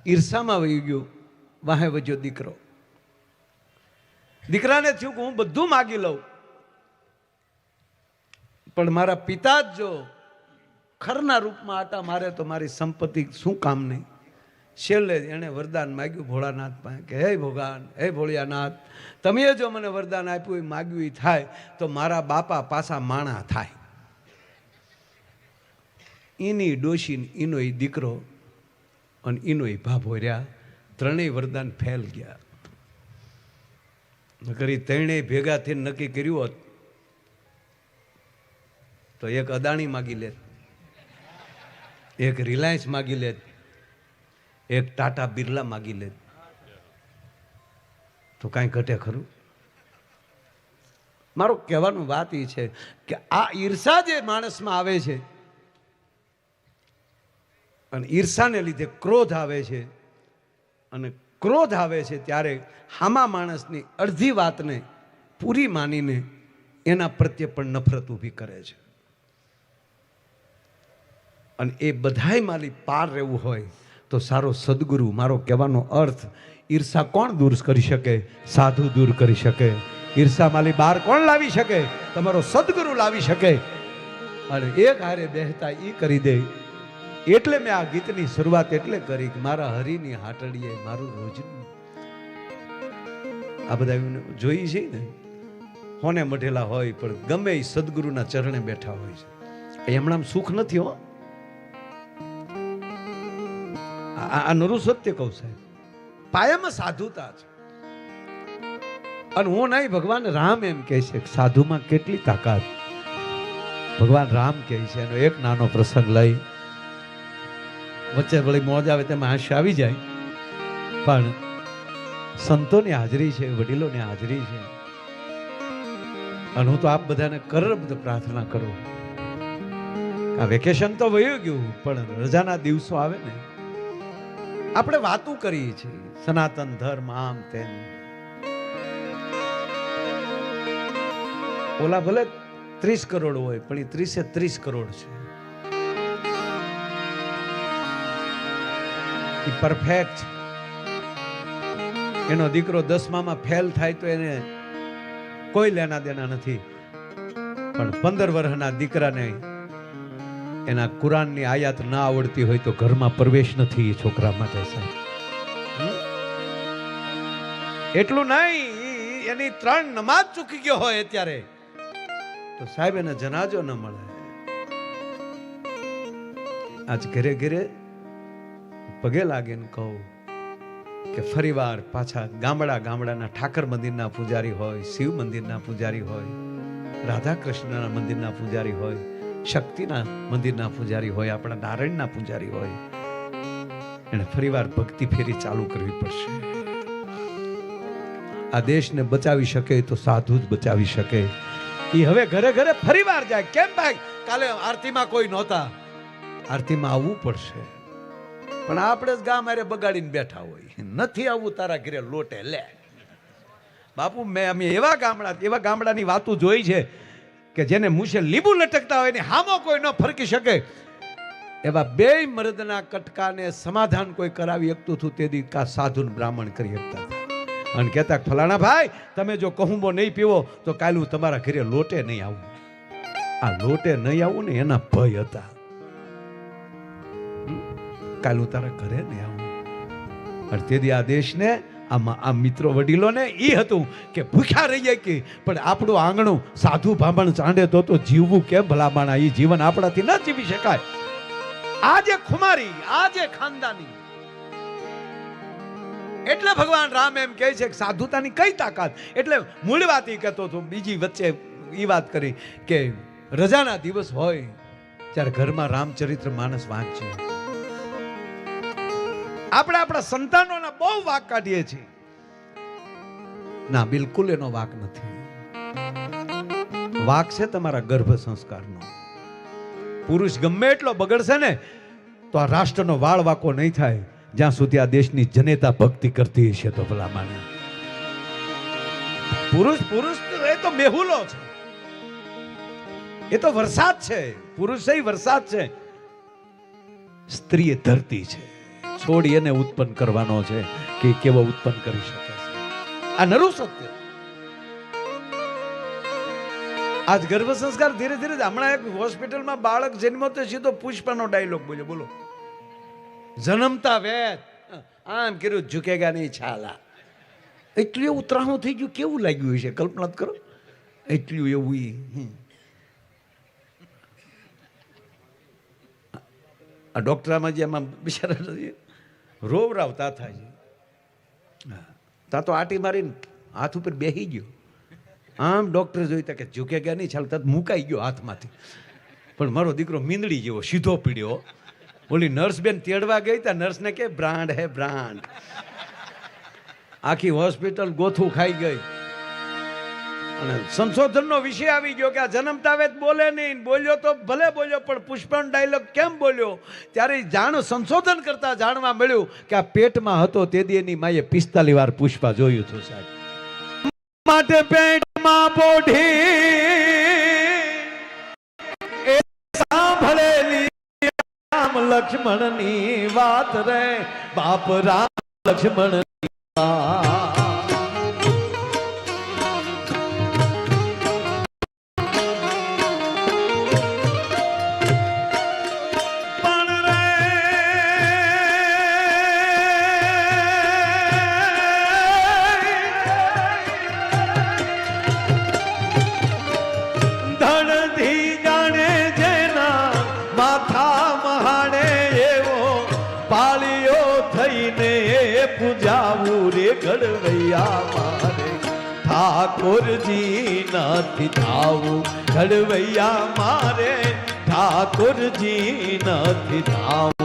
ઈર્ષામાં વહી ગયું. વાહે વજ્યો દીકરો. દીકરાને થયું કે હું બધું માગી લઉં, પણ મારા પિતા જ જો ખરના રૂપમાં હતા, મારે તો મારી સંપત્તિ શું કામ નહીં. છેલ્લે એણે વરદાન માગ્યું ભોળાનાથ પાસે કે હે ભગવાન, હે ભોળિયાનાથ, તમે જો મને વરદાન આપ્યું એ માગ્યું એ થાય તો મારા બાપા પાછા માણા થાય. એની ડોશી, એનો એ દીકરો અને એનો એ ભાભો રહ્યા, ત્રણેય વરદાન ફેલ ગયા. નકરી ત્રણેય ભેગા થઈને નક્કી કર્યું હોત તો એક અદાણી માગી લેત, એક રિલાયન્સ માગી લેત, એક ટાટા બિરલા માગી લેત, તો કાંઈ ઘટે ખરું? મારું કહેવાનું વાત એ છે કે આ ઈર્ષા જે માણસમાં આવે છે, અને ઈર્ષાને લીધે ક્રોધ આવે છે, અને ક્રોધ આવે છે ત્યારે હામા માણસની અડધી વાતને પૂરી માનીને એના પ્રત્યે પણ નફરત ઊભી કરે છે. અને એ બધાય માલી પાર રહેવું હોય તો સારો સદગુરુ, મારો કહેવાનો અર્થ, ઈર્ષા કોણ દૂર કરી શકે? સાધુ દૂર કરી શકે. ઈર્ષા માલી બહાર કોણ લાવી શકે? તમારો સદગુરુ લાવી શકે. અને એક હારે બેહતા ઈ કરી દે. એટલે મેં આ ગીતની શરૂઆત એટલે કરી કે મારા હરિની હાટડીએ મારું રોજનું આ બધા જોઈ છે ને, હોને મઢેલા હોય પણ ગમે એ સદગુરુના ચરણે બેઠા હોય છે. એમણામ સુખ નથી હો. આ નરું સત્ય કહું સાહેબ, પાયામાં સાધુતા છે. અને હું નહીં, ભગવાન રામ એમ કહે છે સાધુમાં કેટલી તાકાત. ભગવાન રામ કહે છે, એનો એક નાનો પ્રસંગ લઈ વચ્ચે વળી મોજ આવે તેમાં હાસ્ય આવી જાય, પણ સંતોની હાજરી છે, વડીલોની હાજરી છે. અને હું તો આપ બધાને કરબદ્ધ પ્રાર્થના કરું, આ વેકેશન તો વયું ગયું, પણ રજાના દિવસો આવે ને, આપણે વાતું કરીએ છીએ સનાતન ધર્મ આમ તેમ. ઓલા ભલે 30 કરોડ હોય પણ એ 30 કરોડ છે. એ પરફેક્ટ. એનો દીકરો 10માં ફેલ થાય તો એને કોઈ લેના દેના નથી, પણ 15 વર્ષના દીકરાને એના કુરાનની આયાત ના આવડતી હોય તો ઘરમાં પ્રવેશ નથી એ છોકરા માટે સાહેબ. એટલું નહીં, એની 3 નમાજ ચૂકી ગયો હોય અત્યારે તો સાહેબ એને જનાજો ન મળે. આજ ઘરે ઘરે પગે લાગીને કહું કે ફરીવાર પાછા ગામડાના ઠાકર મંદિરના પૂજારી હોય, શિવ મંદિરના પૂજારી હોય, રાધા કૃષ્ણના મંદિરના પૂજારી હોય, શક્તિના મંદિરના પૂજારી હોય, આપણા નારાયણના પૂજારી હોય, એને ફરીવાર ભક્તિ ફેરી ચાલુ કરવી પડશે. આ દેશને બચાવી શકે તો સાધુ જ બચાવી શકે. એ હવે ઘરે ઘરે ફરીવાર જાય. કેમ ભાઈ? કાલે આરતીમાં કોઈ નહોતા, આરતીમાં આવવું પડશે. પણ આપણે જ ગામ હારે બગાડીને બેઠા હોય, નથી આવવું તારા ઘરે લોટે લે. બાપુ અમે એવા ગામડાની વાતો જોઈ છે કે જેને મુશે લીંબુ લટકતા હોય ને હામો કોઈ ન ફરકી શકે. એવા 2 મર્દના કટકાને સમાધાન કોઈ કરાવી શકતું હતું તે દી કા સાધુ બ્રાહ્મણ કરી શકતા હતા. અને કહેતા ફલાણા ભાઈ તમે જો કહુંબો નહીં પીવો તો કાલ હું તમારા ઘરે લોટે નહીં આવું. આ લોટે નહીં આવું ને એના ભય હતા. કાલ હું તારા ઘરે નહીં આવું. અને તેથી આ દેશને આ મિત્રો વડીલોને એ હતું કે ભૂખ્યા રહી જાય કે પણ આપણું આંગણું સાધુ ભાંભણ ચાંડે તો જીવવું કેમ ભલામણા? એ જીવન આપણાથી ન જીવી શકાય. આ જે ખુમારી, આ જે ખાનદાની, એટલે ભગવાન રામ એમ કહે છે કે સાધુતાની કઈ તાકાત. એટલે મૂળ વાત એ કહેતો હતો, બીજી વચ્ચે એ વાત કરી કે રજાના દિવસ હોય ત્યારે ઘરમાં રામચરિત્ર માનસ વાંચજો. આપણે આપણા સંતાનોના બહુ વાક કાઢીએ છીએ. ના, બિલકુલ એનો વાક નથી. વાક છે તમારા ગર્ભ સંસ્કારનો. પુરુષ ગમે એટલો બગડશે ને તો આ રાષ્ટ્રનો વાળ વાકો નહીં થાય જ્યાં સુધી આ દેશની જનેતા ભક્તિ કરતી હશે તો ભલા માને. પુરુષ એ તો મેહુલો છે, એ તો વરસાદ છે. પુરુષ એ વરસાદ છે, સ્ત્રી એ ધરતી છે. છોડી એને ઉત્પન્ન કરવાનો છે કે કેવો ઉત્પન્ન કરી શકે છે. આ નરું સત્ય. આજ ગર્ભ સંસ્કાર ધીરે ધીરે. હમણાં એક હોસ્પિટલમાં બાળક જન્મ્યો તો સીધો પુષ્પાનો ડાયલોગ બોલ્યો. બોલો, જન્મતા વેત આમ કર્યું, ઝુકેગા નહીં છાલા. એટલું એવું ઉતરાણું થઈ ગયું, કેવું લાગ્યું છે કલ્પના કરો. એટલું એવું. આ ડોક્ટરમાં જે એમાં બિચારા રોવરાવતા થાય છે. તા તો આટી મારીને હાથ ઉપર બેસી ગયો. આમ ડોક્ટર જોઈતા કે ઝુકેગા નહીં ચાલ, તત મુકાઈ ગયો હાથમાંથી. પણ મારો દીકરો મીંદડી જેવો સીધો પીડ્યો. ઓલી નર્સ બેન તેડવા ગઈ તા નર્સને કે બ્રાન્ડ હે બ્રાન્ડ. આખી હોસ્પિટલ ગોથું ખાઈ ગઈ. અને સંશોધનનો વિષય આવી ગયો કે આ જન્મતા વેત બોલે નહીં. બોલ્યો તો ભલે બોલ્યો, પણ પુષ્પનો ડાયલોગ કેમ બોલ્યો? ત્યારે સંશોધન કરતા જાણવા મળ્યું કે આ પેટમાં હતો તે દી એની માએ 45 વાર પુષ્પા જોયું હતું સાહેબ. માટે પેટમાં પોઢી રામ લક્ષ્મણની વાત રે બાપ રામ લક્ષ્મણની વાત પૂજાવું રે ઘડવૈયા મારે ઠાકોરજી નથી થાવું ઘડવૈયા મારે ઠાકોરજી નથી થાવું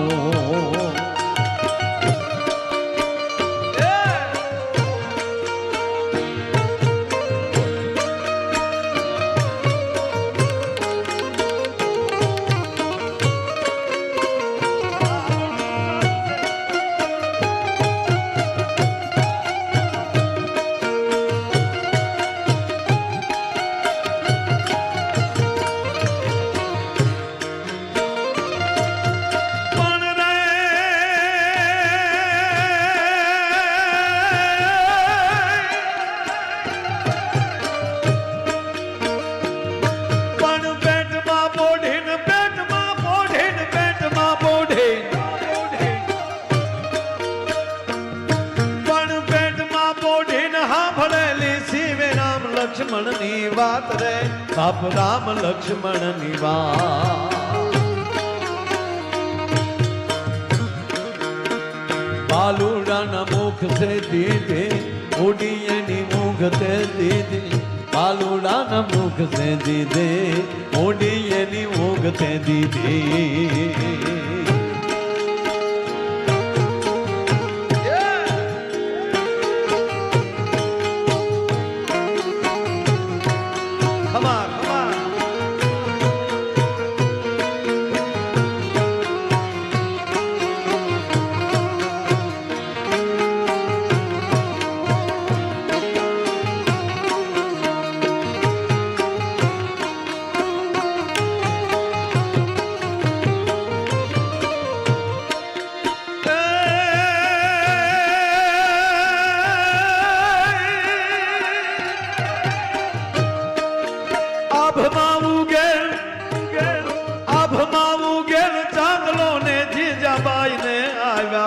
લક્ષ્મણની વાત રે બાપ રામ લક્ષ્મણની વાત બાલુડાના મુખ સે દીધે ઓડિયની મુખ તે દીધે બાલુડાના મુખ સે દીધે ઓડિયની મુખ તે દીધે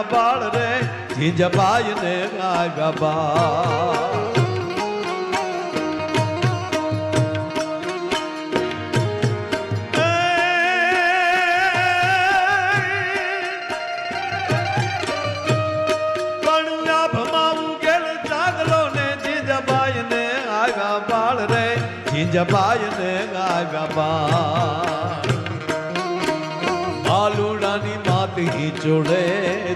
બાળ રે જીજાબાઈ ને આવ્યા બાળ જીજાબાઈ ને આવ્યા બાળ બાલુડાની માતી ચોડે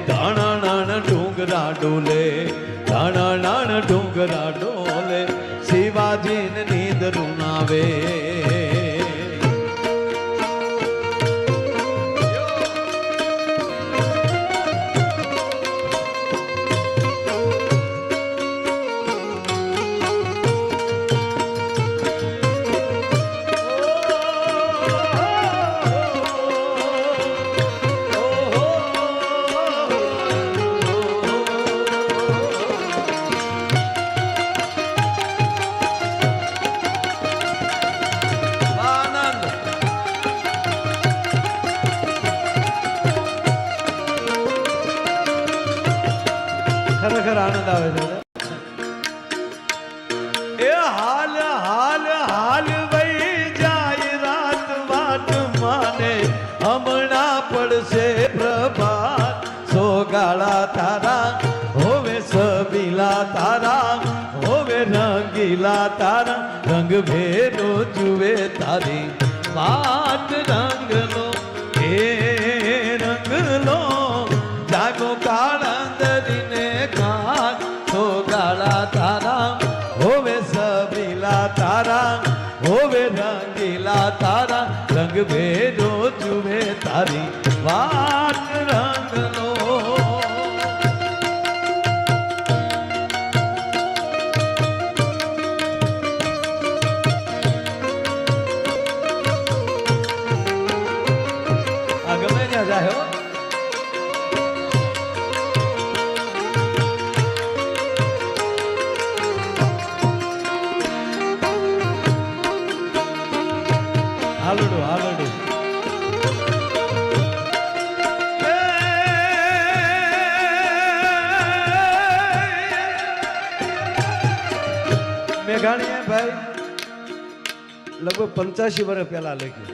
દાણા નાણ ડુંગરા ડોલે દાણા નાણ ડુંગરા ડોલે શિવાજીને નીંદરું આવે ખરેખર આનંદ આવે છે એ હાલ હાલ હાલ વઈ જાય રાત વાટ માને હમણાં પડશે પ્રભાત સોગાળા તારા હોવે સબીલા તારા હોવે રંગીલા તારા રંગ ભેરો જુએ તારી વાત રંગનો એ રંગલો જાગો કાળંદરીને તારા હોવે સબીલા તારા હોવે રંગીલા તારા રંગ ભેદો જુએ તારી વાત રંગનો આ ગમે ત્યાં જાય હો હાલડું હાલડું મેઘાણીએ ભાઈ લગભગ 85 વર્ષ પહેલા લખ્યું,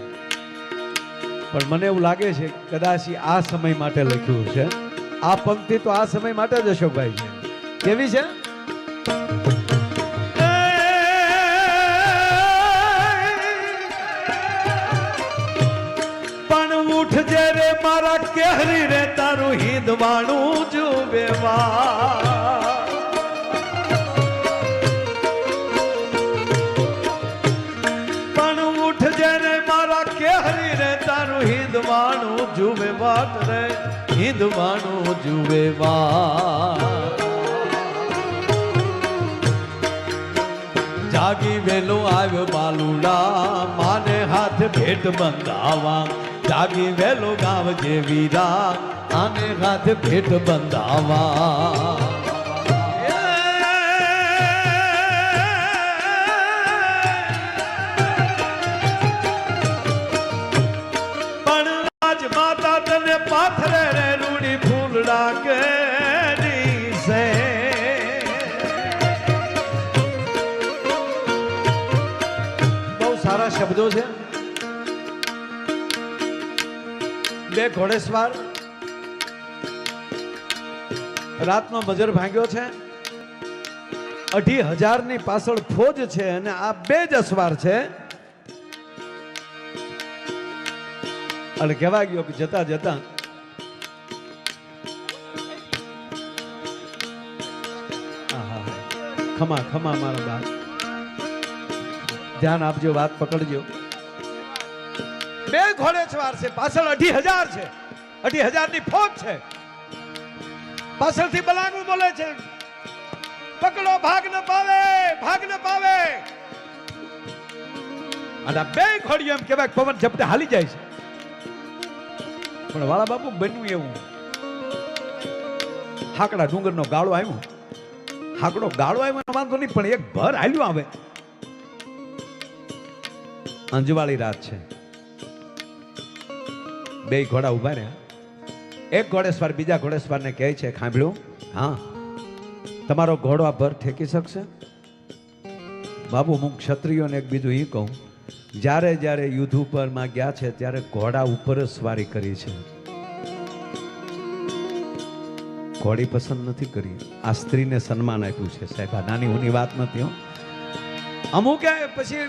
પણ મને એવું લાગે છે કદાચ આ સમય માટે લખ્યું છે. આ પંક્તિ તો આ સમય માટે જ અશોકભાઈ છે. કેવી છે? પણ ઉઠજે રે મારા કેહરી રે તારું હિંદવાણું જુવેવા, હિંદવાણું જુવે વાત રે હિંદવાણું જુવે વાત. જાગી વેલો આવ્યો બાલુડા માને હાથ ભેટ બંધાવા, જાગી વેલો ગાવ જેવીરા આને હાથ ભેટ બંધાવા. પાથરે રે રૂડી ફૂલડા કેરી સે, બહુ સારા શબ્દો છે. બે ઘોડેસવાર રાતનો મજર ભાંગ્યો છે. 2,500 ની પાછળ ફોજ છે અને આ બે જ અસવાર છે. અને કહેવા ગયો કે જતા જતા ખમા ખમા મારા બાપ, ધ્યાન આપજો, વાત પકડજો. બે ઘોડેસવાર છે, પાછળ 2,500 છે, 2,500 ની ફોજ છે. પાછળથી બલાંગુ બોલે છે, પકડો ભાગ ન પાવે, ભાગ ન પાવે. અને બે ઘોડીઓ એમ કહેવાય પવન ઝપટે હાલી જાય છે. પણ વાળા બાપુ બન્યું એવું, હાકડા ડુંગરનો ગાળો આવ્યો, હાકડો ગાળો આવ્યો વાંધો નહીં, પણ એક ભર હાલ્યું આવે. અંજવાળી રાત છે, બે ઘોડા ઉભા રહ્યા. એક ઘોડેસવાર બીજા ઘોડેસવારને કહે છે, સાંભળ્યું? હા, તમારો ઘોડો આ ભર ઠેકી શકશે? બાબુ હું ક્ષત્રિયોને એક બીજું એ કહું, જ્યારે જ્યારે યુદ્ધ ઉપર માં ગયા છે ત્યારે ઘોડા ઉપર જ સવારી કરી છે, ઘોડી પસંદ નથી કરી. આ સ્ત્રીને સન્માન આપ્યું છે સાહેબ, આ નાની ઊની વાત નથી. અમુકે પછી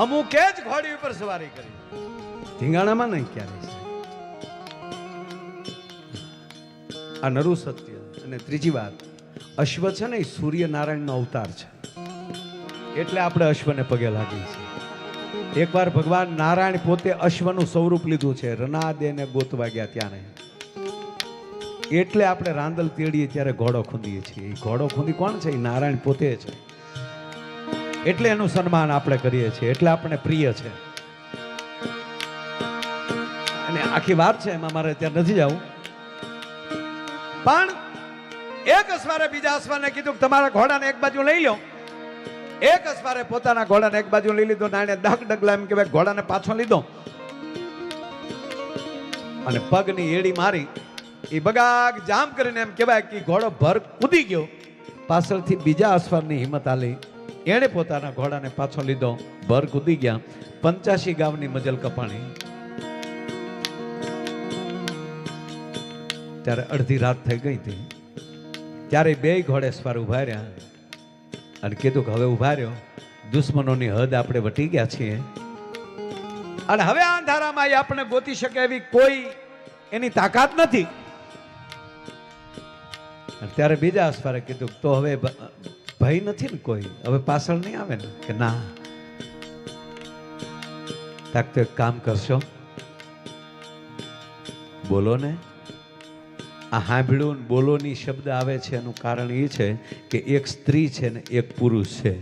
અમુકે જ ઘોડી ઉપર સવારી કરી, ધીંગાણામાં નહીં ક્યારે. આ નરું સત્ય. અને ત્રીજી વાત, અશ્વ છે ને એ સૂર્યનારાયણનો અવતાર છે, એટલે આપણે અશ્વને પગે લાગીએ છીએ. એકવાર ભગવાન નારાયણ પોતે અશ્વનું સ્વરૂપ લીધું છે, રનાદેને ગોતવા ગયા ત્યાં, એટલે આપણે રાંદલ તેડીએ ત્યારે ઘોડો ખૂંદીએ છીએ. એ ઘોડો ખૂંદી કોણ છે? એ નારાયણ પોતે છે, એટલે એનું સન્માન આપણે કરીએ છીએ, એટલે આપણે પ્રિય છે. અને આખી વાત છે, એમાં મારે ત્યાં નથી જવું. પણ એક અસવારે બીજા અસવારને કીધું કે તમારા ઘોડાને એક બાજુ લઈ લો. એક અસવારે પોતાના ઘોડાને એક બાજુ લઈ લીધો, નાણે ડગ ડગલા એમ કહેવાય ઘોડાને પાછો લીધો અને પગની એડી મારી એ બગાગ જામ કરીને એમ કહેવાય કે ઘોડો ભર કૂદી ગયો. પાછળથી બીજા અસવારની હિંમત આલી, એણે પોતાના ઘોડાને પાછો લીધો, ભર કૂદી ગયા. 85 ગામની મજલ કપાણી. ત્યારે અડધી રાત થઈ ગઈ હતી. ત્યારે બે ઘોડેસવાર ઉભા રહ્યા અને કીધું કે હવે ઉભા રહ્યો, દુશ્મનોની હદ આપણે વટી ગયા છીએ અને હવે આ અંધારામાં આપણે ગોતી શકે એવી કોઈ એની તાકાત નથી. ત્યારે બીજા અસવારે કીધું તો હવે ભય નથી ને કોઈ, હવે પાછળ નહીં આવે ને? કે ના, તાક તો એક કામ કરશો, બોલો ને. આ સાંભળ્યું બોલોની શબ્દ આવે છે એનું કારણ એ છે કે એક સ્ત્રી છે ને એક પુરુષ છે.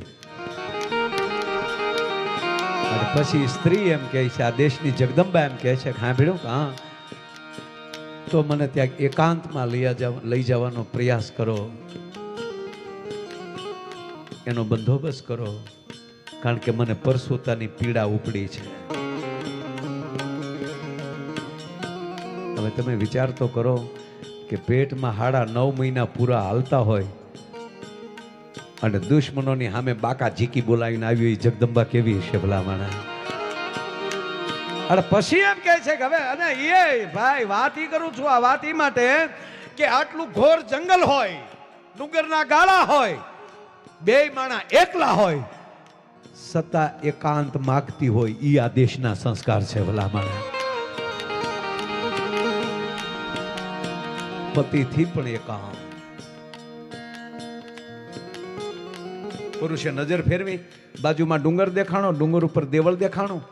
અને પછી સ્ત્રી એમ કહે છે, આ દેશની જગદંબા એમ કહે છે, સાંભળ્યું? હા, તો મને ત્યાં એકાંતમાં લઈ જવાનો પ્રયાસ કરો, એનો બંદોબસ્ત કરો. કારણ કે મને પરસુતાની પીડા ઉપડી છે. હવે તમે વિચાર તો કરો કે પેટમાં 9.5 મહિના પૂરા હાલતા હોય અને દુશ્મનોની સામે બાકા ઝીકી બોલાવીને આવી જગદંબા કેવી હશે ભલા માણા. અને પછી એમ કહે છે કે હવે અને એ ભાઈ વાત ઈ કરું છું, આ વાત ઈ માટે કે આટલું ઘોર જંગલ હોય, ડુંગરના ગાળા હોય, બે માણા એકલા હોય, સત્તા એકાંત માગતી હોય, ઈ આ દેશના સંસ્કાર છે ભલા માણા. પતિથી પણ એકાંત. પુરુષે નજર ફેરવી, બાજુમાં ડુંગર દેખાણો, ડુંગર ઉપર દેવળ દેખાણું,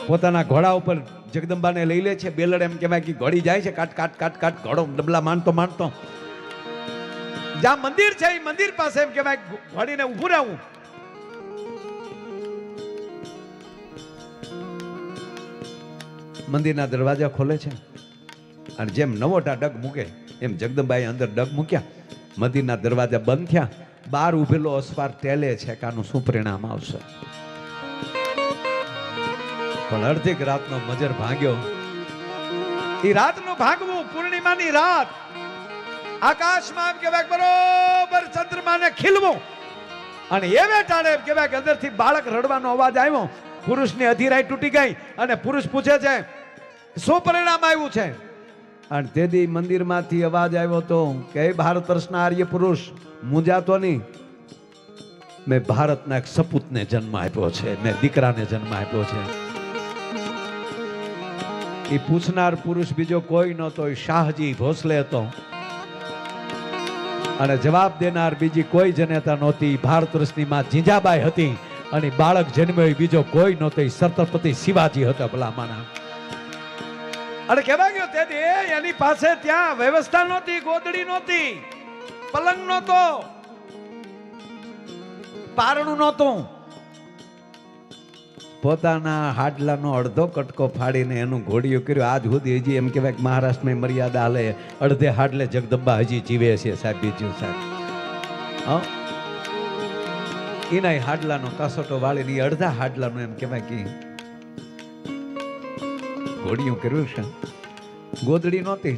પોતાના ઘોડા ઉપર જગદંબાને લઈ લે છે. બેલડ એમ કહેવાય કે ઘોડી જાય છે, કાટ કાટ કાટ કાટ ઘોડો ડબલા માંડતો માંડતો જ્યાં મંદિર છે એ મંદિર પાસે એમ કહેવાય ઘોડીને ઊભું રહેવું. મંદિરના દરવાજા ખોલે છે અને જેમ નવોટા ડગ મૂકે એમ જગદંબાએ અંદર ડગ મૂક્યા. મંદિરના દરવાજા બંધ થયા. બહાર ઉભેલો અસવાર ટેલે છે કે આનું શું પરિણામ આવશે. પણ અડધીક રાતનો મજર ભાગ્યો. એ રાતનું ભાગવું, પૂર્ણિમાની રાત, આકાશમાં એમ કહેવાય બરોબર ચંદ્રમાને ખીલવું અને એવે ટાણે એમ કહેવાય કે અંદરથી બાળક રડવાનો અવાજ આવ્યો. પુરુષની અધીરાઈ તૂટી ગઈ અને પુરુષ પૂછે છે શું પરિણામ આવ્યું છે. અને તેથી મંદિરમાંથી અવાજ આવ્યો તો કે ભારત વર્ષના આર્ય પુરુષ મૂંઝાતો નહીં, મેં ભારતના એક સપૂતને જન્મ આપ્યો છે, મેં દીકરાને જન્મ આપ્યો છે. એ પૂછનાર પુરુષ બીજો કોઈ નહોતો, શાહજી ભોસલે હતો. અને જવાબ દેનાર બીજી કોઈ જનેતા નહોતી, ભારત વર્ષની માં જીંજાબાઈ હતી. અને બાળક જન્મ્યો બીજો કોઈ નહોતો, છત્રપતિ શિવાજી હતા ભલા માના. અને કહેવાય ગયો તેથી એની પાસે ત્યાં વ્યવસ્થા નહોતી, ગોદડી નહોતી, પલંગ નહોતો, પારણું નહોતું. પોતાના હાડલાનો અડધો કટકો ફાડીને એનું ઘોડિયું કર્યું. આજ સુધી હજી એમ કહેવાય કે મહારાષ્ટ્રમાં મર્યાદા હાલે, અડધે હાડલે જગદંબા હજી જીવે છે સાહેબ. બીજું સાહેબ એના હાડલાનો કાસોટો વાળીને અડધા હાડલાનું એમ કહેવાય કે ઘોડિયું કર્યું છે. ગોદડી નહોતી.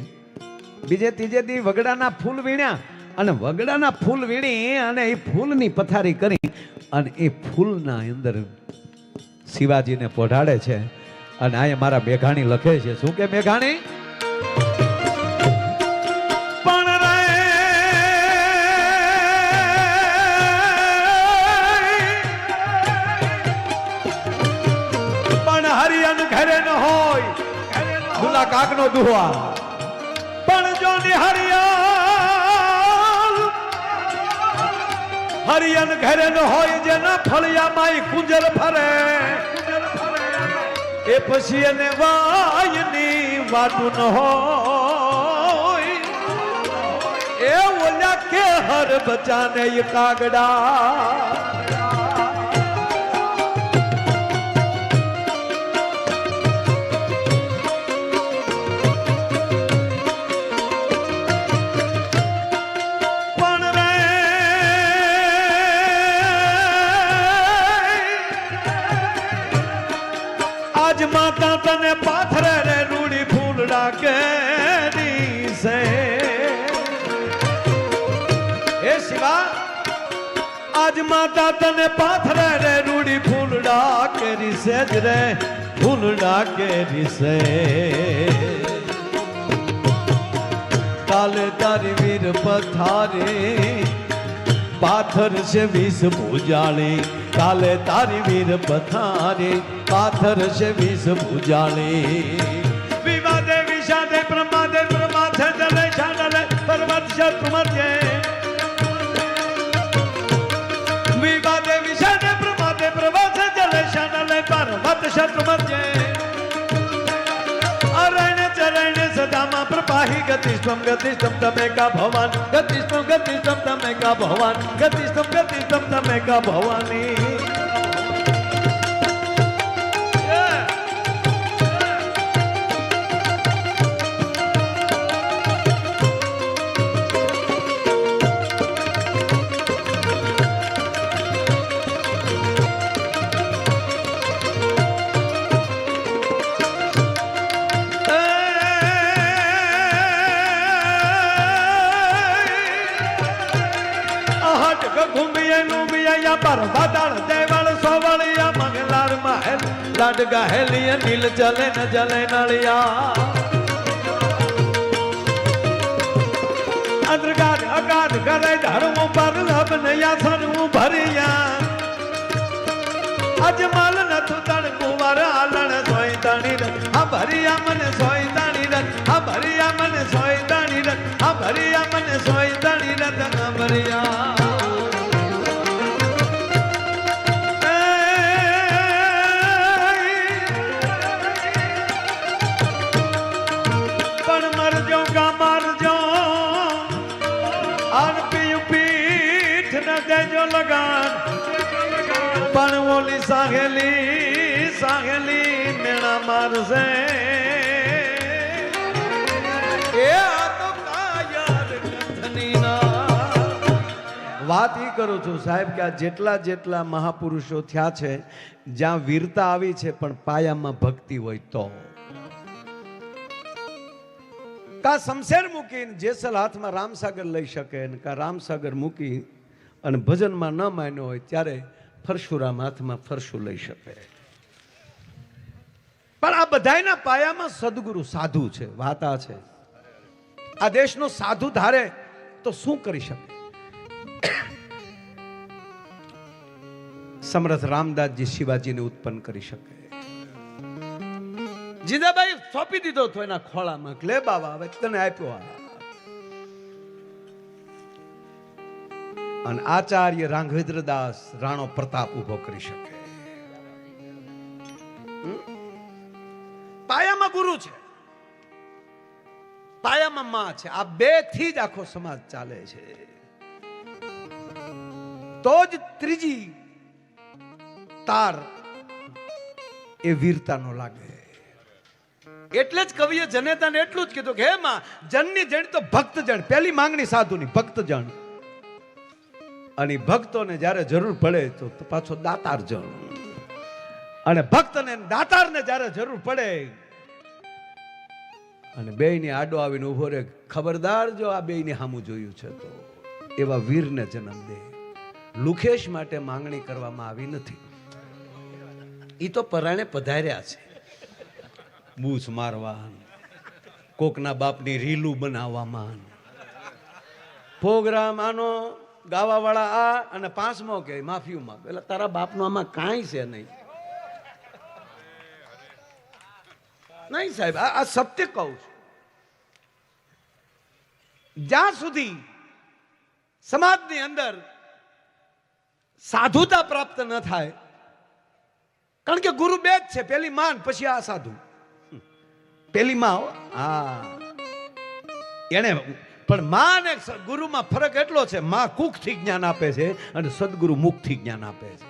બીજે ત્રીજે દી વગડાના ફૂલ વીણ્યા અને વગડાના ફૂલ વીણી અને એ ફૂલની પથારી કરી અને એ ફૂલના અંદર શિવાજીને પોઢાડે છે. અને અહીંયા મારા મેઘાણી લખે છે શું કે મેઘાણી પણ હરિયન ઘરે ન હોય દુલા કાકનો દુહા પણ જો હરિયન ઘરે ન હોય જેના ફળિયામાં કુંજર ફરે એ પછી એને વાયની વાતું ન હોય એ ઓલા કે હર બચાને એ કાગડા માતા તને પાથરે રે રૂડી ફૂલડા કેરી છે. એ શિવા આજ માતા તને પાથરે રે રૂડી ફૂલડા કેરી છે જ રે ફૂલડા કેરી છે. કાલે તારી વીર પથારી પાથર છે વિષ ભૂજાળી. કાલે તારી વીર પથારી પાથર છે વિષ ભૂજાળી. વિવાદે વિષાદે પ્રમાદે પ્રમાથે જલે શાનલે પર્વત શત્રુમધ્યે. વિવાદે વિષાદે પ્રમાદે પ્રમાથે જલે શાનલે પર્વત શત્રુમધ્યે. અરण्य ચરण्य સદામાં પ્રપાહી ગતિસ્ત્વમ તમેકા ભવાન. ગતિસ્ત્વમ તમેકા ભવાન. ગતિસ્ત્વમ તમેકા ભવાની. લાડ ગાહેલી નીલ જલે ન જલે નળિયા અદ્રગાદ અગાદ કરે ધર્મો પર લબ નયા સરું ભરિયા અજમલ નથું તણ કુંવર આલણ સોય તાણી રત આ ભરિયા મને સોય તાણી રત આ ભરિયા મને સોય તાણી રત આ ભરિયા મને સોય તાણી રત આ ભરિયા પણ ઓલી સાહેલી મેણા મારશે એ આ તો કાયર કંથનીના વાત ઈ કરું છું સાહેબ કે આ જેટલા મહાપુરુષો થયા છે જ્યાં વીરતા આવી છે પણ પાયામાં ભક્તિ હોય તો કા શમશેર મૂકીને જેસલ હાથમાં રામસાગર લઈ શકે ને કા રામસાગર મૂકી અને ભજનમાં ન માન્યો હોય ત્યારે પરશુરામ હાથમાં ફરશું લઈ શકે પણ આ બધાયના પાયામાં સદગુરુ સાધુ છે વાત આ છે આ દેશનો સાધુ ધારે તો શું કરી શકે સમર્થ રામદાસજી શિવાજીને ઉત્પન્ન કરી શકે જીજાબાઈ સોંપી દીધો તો એના ખોળામાં લે બાબા હવે તને આપ્યો અને આચાર્ય રાઘવેન્દ્રદાસ રાણો પ્રતાપ ઉભો કરી શકે પાયામાં ગુરુ છે પાયામાં માં છે આ બે થી જ આખો સમાજ ચાલે છે તો જ ત્રીજી તાર એ વીરતાનો લાગે એટલે જ કવિએ જનેતાને એટલું જ કીધું કે હે માં જનની જણ તો ભક્ત જણ પહેલી માંગણી સાધુની ભક્ત જણ અને ભક્તોને જ્યારે જરૂર પડે તો પાછો દાતાર જણ અને ભક્તને દાતારને જ્યારે જરૂર પડે અને બેયની આડો આવીને ઉભો રહે ખબરદાર જો આ બેયની સામું જોયું છે તો એવા વીરને જન્મ દે લુખેશ માટે માંગણી કરવામાં આવી નથી એ તો પરાણે પધાર્યા છે બૂચ મારવા કોકના બાપની રીલું બનાવવામાં પ્રોગ્રામ આનો ગાવા વાળા આ અને પાંચમો કે માફી માં એટલે તારા બાપનો આમાં કાંઈ છે નહીં નહીં સાહેબ આ સત્ય કહું છું જ્યાં સુધી સમાજની અંદર સાધુતા પ્રાપ્ત ન થાય કારણ કે ગુરુ બે જ છે પેલી માન પછી આ સાધુ પેલી માં હા એને પણ માં ને ગુરુમાં ફરક એટલો છે માં કુખથી જ્ઞાન આપે છે અને સદગુરુ મુખથી જ્ઞાન આપે છે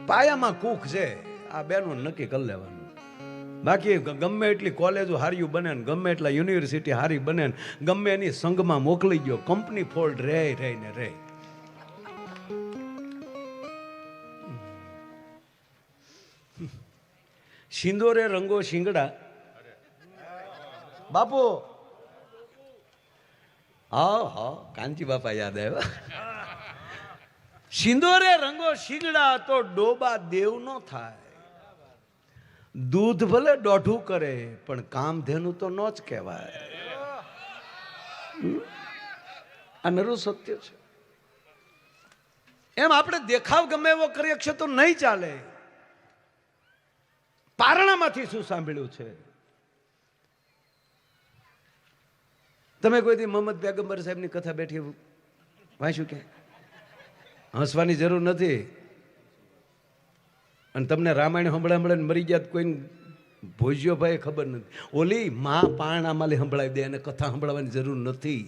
પાયામાં કુખ છે આ બેનું નક્કી કરી લેવાનું બાકી ગમે એટલી કોલેજો હારી બને ને ગમે એટલા યુનિવર્સિટી હારી બને ને ગમે એની સંઘમાં મોકલી ગયો કંપની ફોલ્ડ રે ને રે સિંદોરે રંગો શિંગડા બાપુ હા કાંચી બાપા યાદ આવ્યા સિંદોરે રંગો શિંગડા તો ડોબા દેવ નો થાય દૂધ ભલે દોઢું કરે પણ કામધેનું તો નો જ કહેવાય આ નરું સત્ય છે એમ આપણે દેખાવ ગમે એવો કરી શકશે તો નહીં ચાલે પારણામાંથી શું સાંભળ્યું છે તમે કોઈથી મોહમ્મદ પેગમ્બર સાહેબની કથા બેઠી વાંચ્યું કે હસવાની જરૂર નથી અને તમને રામાયણ સંભળાને મરી ગયા કોઈ ભોજ્યો ભાઈ ખબર નથી ઓલી માં પારણા માલે સંભળાવી દે અને કથા સંભળાવવાની જરૂર નથી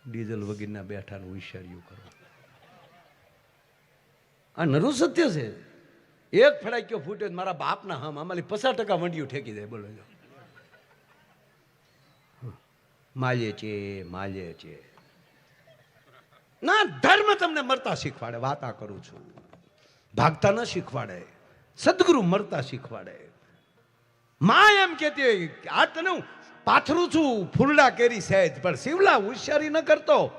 ડીઝલ વગેરેના બેઠાનું વિચાર્યું કરો આ નરું સત્ય છે એક ફડાક્યો ફૂટ્યો મારા બાપના હમ અમારી 50% વંડિયું ઠેકી દે બોલો માલે છે ના ધર્મ તમને મરતા શીખવાડે વાતા કરું છું ભાગતા ન શીખવાડે સદગુરુ મરતા શીખવાડે માં એમ કેતી હોય આ તને હું પાથરું છું ફૂલડા કેરી સહેજ પણ શિવલા હોશિયારી ન કરતો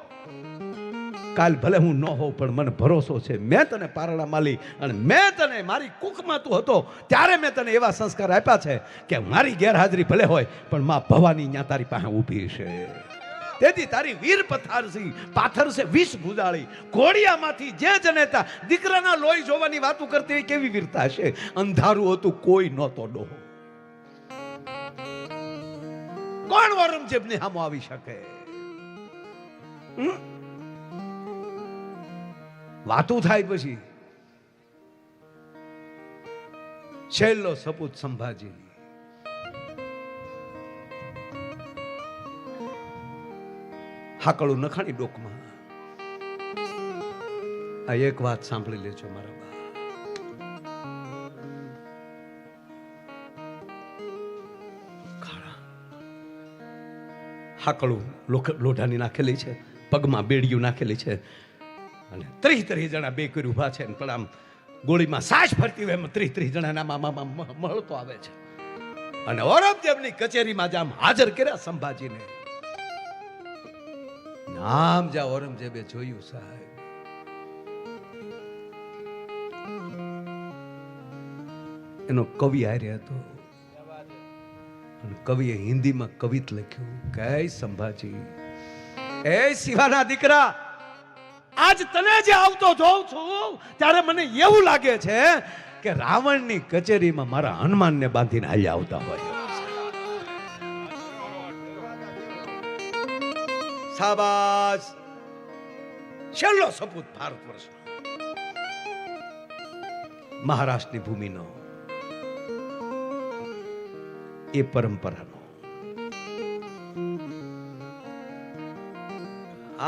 કાલ ભલે હું ન હોઉં પણ મને ભરોસો છે, મેં તને પારણા માલી અને મેં તને મારી કુખમાં તું હતો ત્યારે મેં તને એવા સંસ્કાર આપ્યા છે કે મારી ગેરહાજરી ભલે હોય પણ માં ભવાની ત્યાં તારી પાસે ઊભી છે. તેથી તારી વીર પથારસી પાથર છે વિષ ભુજાળી, ઘોડિયામાંથી જે જનેતા દીકરાના લોહી જોવાની વાતો કરતી હોય કેવી વીરતા છે. અંધારું હતું કોઈ નહોતો ડોહો, કોણ ઔરંગઝેબને સામો આવી શકે? વાતું થાય પછી છેલ્લો સપૂત સંભાજી. હાકળું નખાણી ડોકમાં. આ એક વાત સાંભળી લેજો મારા બા. હાકળું લોઢાની નાખેલી છે, પગમાં બેડિયું નાખેલી છે અને 30 જણા બે કરી ઉભા છે પણ આમ ગોળીમાં સાસ ફરતી હોય એમ 30 જણાના મળતો આવે છે. અને ઔરંગઝેબની કચેરીમાં જામ હાજર કર્યા સંભાજીને. નામ જા ઔરંગઝેબે જોયું સાહેબ, એનો કવિ હારે હતો અને કવિએ હિન્દીમાં કવિત લખ્યું કે સંભાજી, એ શિવાના દીકરા, આજ તને જે આવતો જોઉં છું ત્યારે મને એવું લાગે છે કે રાવણની કચેરીમાં મારા હનુમાનને બાંધીને હાલ્યા આવતા હોય. શાબાશ, છેલ્લો સપૂત ભારત વર્ષ, મહારાષ્ટ્રની ભૂમિનો, એ પરંપરાનો.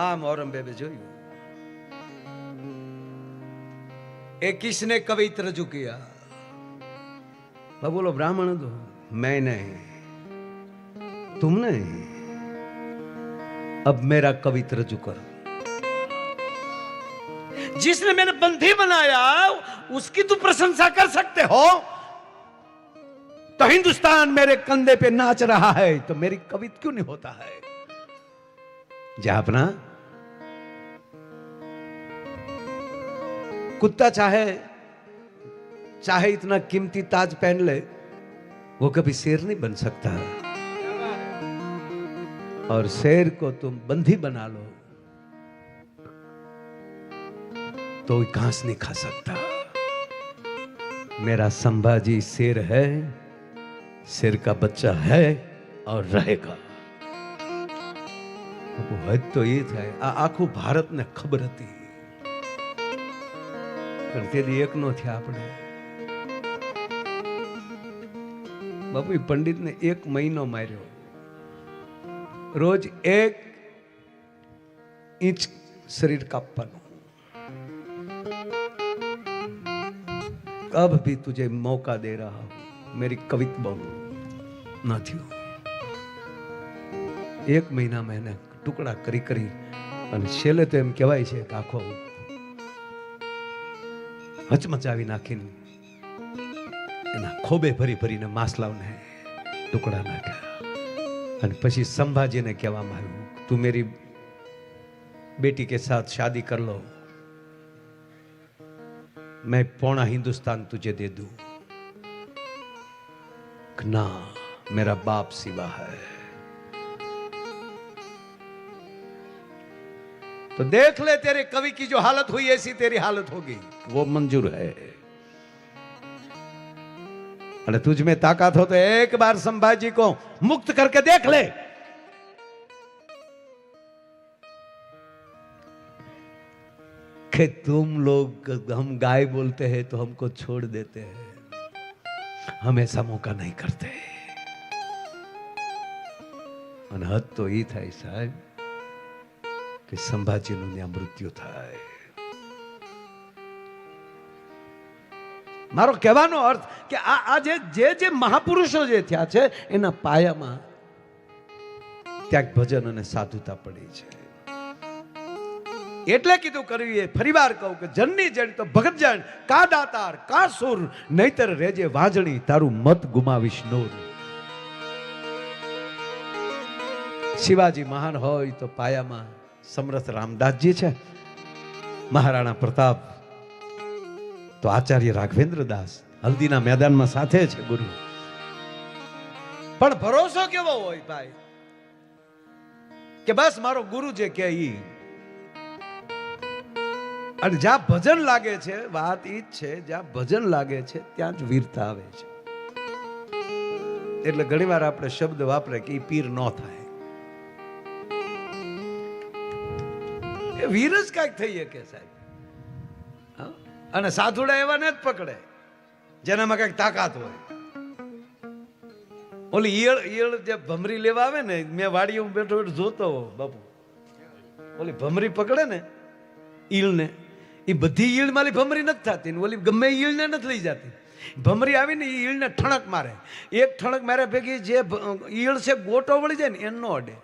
આમ ઔરંગઝેબે જોયું. એ किसने कवित रजू किया? बोलो ब्राह्मण दो, मैं नहीं, तुम नहीं, अब मेरा कवित रजू करो. जिसने मैंने बंधी बनाया उसकी तो प्रशंसा कर सकते हो, तो हिंदुस्तान मेरे कंधे पे नाच रहा है तो मेरी कवित क्यों नहीं होता है? जापना कुत्ता चाहे चाहे इतना कीमती ताज पहन ले, वो कभी शेर नहीं बन सकता. और शेर को तुम बंधी बना लो तो घास नहीं खा सकता. मेरा संभाजी शेर है, शेर का बच्चा है और रहेगा. हद तो ये था, आखू भारत ने खबर थी પણ તેથી એક નો થયા આપણે. બાપુ પંડિતને 1 મહિનો માર્યો, રોજ 1 ઇંચ શરીર કાપવાનું. अब भी तुझे मौका दे रहा हूं, मेरी कवित बोलो. ना थયું. 1 મહિનામાં એને ટુકડા કરી કરી અને છેલ્લે તો એમ કહેવાય છે કે આખો હચમચાવી નાખીને એના ખોબે ભરી ભરીને માસલાવને ટુકડા નાખ્યા. અને પછી સંભાજીને કહેવામાં આવ્યું, તું મેરી बेटी के साथ शादी कर लो, मैं पौना हिंदुस्तान तुझे दे दूं. ना, मेरा बाप सिवा है. तो देख ले, तेरे कवि की जो हालत हुई ऐसी तेरी हालत होगी, वो मंजूर है. अरे तुझ में ताकत हो तो एक बार संभाजी को मुक्त करके देख ले. कि तुम लोग, हम गाय बोलते हैं तो हमको छोड़ देते हैं, हम ऐसा मौका नहीं करते. અને હદ તો એ થાય સાહેબ કે સંભાજીનું ત્યાં મૃત્યુ થાય. મારો કહેવાનો અર્થ કે આ જે મહાપુરુષો જે થયા છે એના પાયામાં ક્યાંક ભજન અને સાધુતા પડી છે. એટલે કીધું કરવી. ફરીવાર કહું કે જનની જણ તો ભગત જણ, કા દાતાર કા સુર, નહીતર રેજે વાજણી, તારું મત ગુમાવીશ નૂર. શિવાજી મહાન હોય તો પાયામાં સમર્થ રામદાસજી છે મહારાણા પ્રતાપ તો આચાર્ય રાઘવેન્દ્ર દાસ હલ્દીના મેદાનમાં સાથે છે ગુરુ. પણ ભરોસો કેવો હોય ભાઈ કે બસ મારો ગુરુ જે કે ઈ. અને જ્યાં ભજન લાગે છે, વાત ઈ જ છે, જ્યાં ભજન લાગે છે ત્યાં જ વીરતા આવે છે. એટલે ઘણીવાર આપણે શબ્દ વાપરે કે ઈ પીર ન થાય. એ વીર જ કાંઈક થઈએ કે સાહેબ. અને સાધુડા એવા ને જ પકડે જેનામાં કઈક તાકાત હોય. ઓલી ઈયળ જે ભમરી લેવા આવે ને, મેં વાડીએ બેઠો જોતો બાપુ, ઓલી ભમરી પકડે ને ઈળ ને, એ બધી ઈળ મારી ભમરી નથી થતી, ઓલી ગમે ઈળ ને નથી લઈ જતી. ભમરી આવીને એ ઈળ ને ઠણક મારે, એક ઠણક મારે ભેગી જે ઈળ છે ગોટો વળી જાય ને એનો અડે.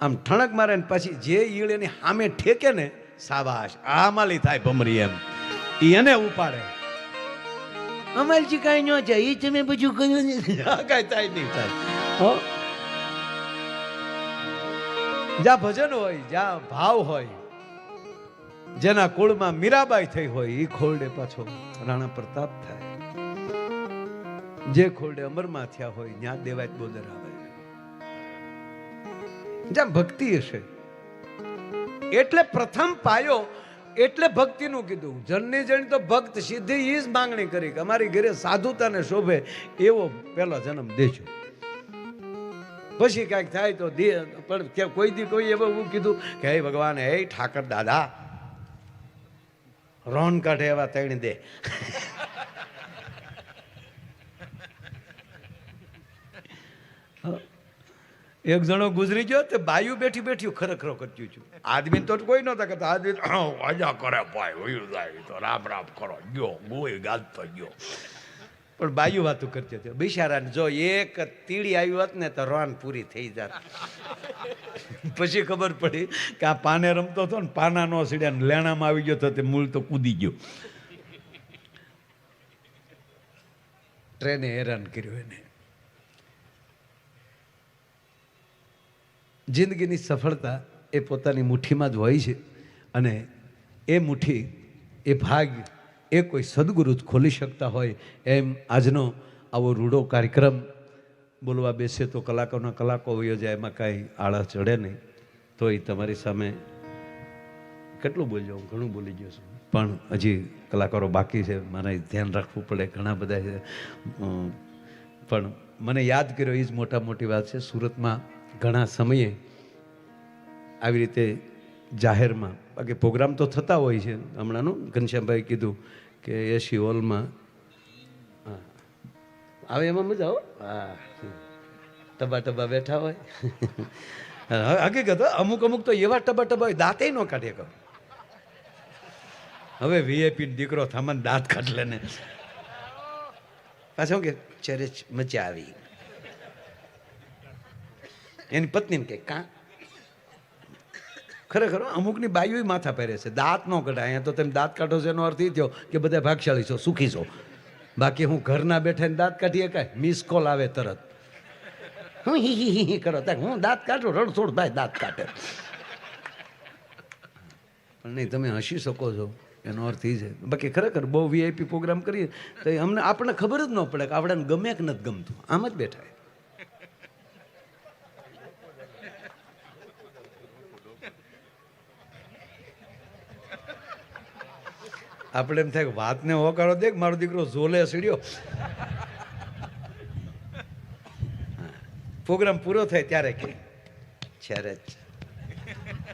આમ ઠણક મારે ને પછી જે ઈળ એની સામે ઠેકે ને, સાબાશ આ માલી થાય ભમરી, એમ એને ઉપાડે. અમારી કઈ ન જાય, એ તમે બધું કહ્યું કઈ થાય નહીં થાય. જ્યાં ભજન હોય, જ્યાં ભાવ હોય, જેના કુળમાં મીરાબાઈ થઈ હોય એ ખોરડે પાછો રાણા પ્રતાપ થાય. જે ખોરડે અમરમાં થયા હોય ત્યાં દેવાય બોદર આવે. જ્યાં ભક્તિ હશે એટલે પ્રથમ પાયો, એટલે ભક્તિનું કીધું. જનની જણ તો ભક્ત સીધી ઈ જ માંગણી કરી કે અમારી ઘરે સાધુતાને શોભે એવો પહેલો જન્મ દેજો, પછી કાંઈક થાય તો દે. પણ કોઈ દી કોઈ એવું કીધું કે હે ભગવાન, હે ઠાકર દાદા, રોન કાઢે એવા તૈણી દે. એક જણો ગુજરી ગયો તે બાયું બેઠી બેઠી ખરેખરો કરતી છું. આદમી તો કોઈ નહોતા કરતા, આદમી અજા કરે ભાઈ વયું જાય તો રામ રામ કરો ગયો ગોય ગાલતો ગયો. પણ બાયું વાતું કરતી હતી બિચારાને. જો એક તીડી આવી હોત ને તો રોન પૂરી થઈ જાત. પછી ખબર પડી કે આ પાને રમતો હતો ને, પાના નો સીડ્યા ને લેણામાં આવી ગયો તો તે મૂળ તો કૂદી ગયો. ટ્રેને હેરાન કર્યું એને. જિંદગીની સફળતા એ પોતાની મુઠ્ઠીમાં જ હોય છે. અને એ મુઠ્ઠી, એ ભાગ એ કોઈ સદગુરુ જ ખોલી શકતા હોય. એમ આજનો આવો રૂડો કાર્યક્રમ બોલવા બેસે તો કલાકોના કલાકો વયો જાય, એમાં કાંઈ આળસ ચડે નહીં. તો એ તમારી સામે કેટલું બોલ્યો, હું ઘણું બોલી ગયો છું, પણ હજી કલાકારો બાકી છે, મારે ધ્યાન રાખવું પડે, ઘણા બધા છે. પણ મને યાદ કર્યો એ જ મોટા મોટી વાત છે. સુરતમાં ઘણા સમયે આવી રીતે જાહેરમાં, બાકી પ્રોગ્રામ તો થતા હોય છે. હમણાંનું ઘનશ્યામભાઈ કીધું કે એસી હોલમાં આવે એમાં મજા હો. હા, ટબા ટબા બેઠા હોય. હકીકત અમુક અમુક તો એવા ટબા ટબા હોય દાંતે ન કાઢે. કહો હવે વીઆઈપી દીકરો થામાન દાંત કાઢ લે ને પાછું કે ચરે મજા આવી. એની પત્નીને કે કા ખરેખર અમુકની બાયુ માથા પહેરે છે, દાંત ન કઢાય. અહીંયા તો તમે દાંત કાઢો છો એનો અર્થ એ થયો કે બધા ભાગશાળી છો, સુખી છો. બાકી હું ઘરના બેઠા દાંત કાઢીએ કાંઈ, મિસ કોલ આવે તરત, હું હી કરો ત્યાં હું દાંત કાઢું, રણછોડ ભાઈ દાંત કાઢે. પણ નહીં, તમે હસી શકો છો એનો અર્થ એ છે. બાકી ખરેખર બહુ વીઆઈપી પ્રોગ્રામ કરીએ તો અમને આપણને ખબર જ ન પડે કે આપણે ગમે કે નથી ગમતું, આમ જ બેઠા. આપણે એમ થાય વાતને હોકારો દે મારો દીકરો ઝોલે સીડ્યો. પ્રોગ્રામ પૂરો થાય ત્યારે કે છે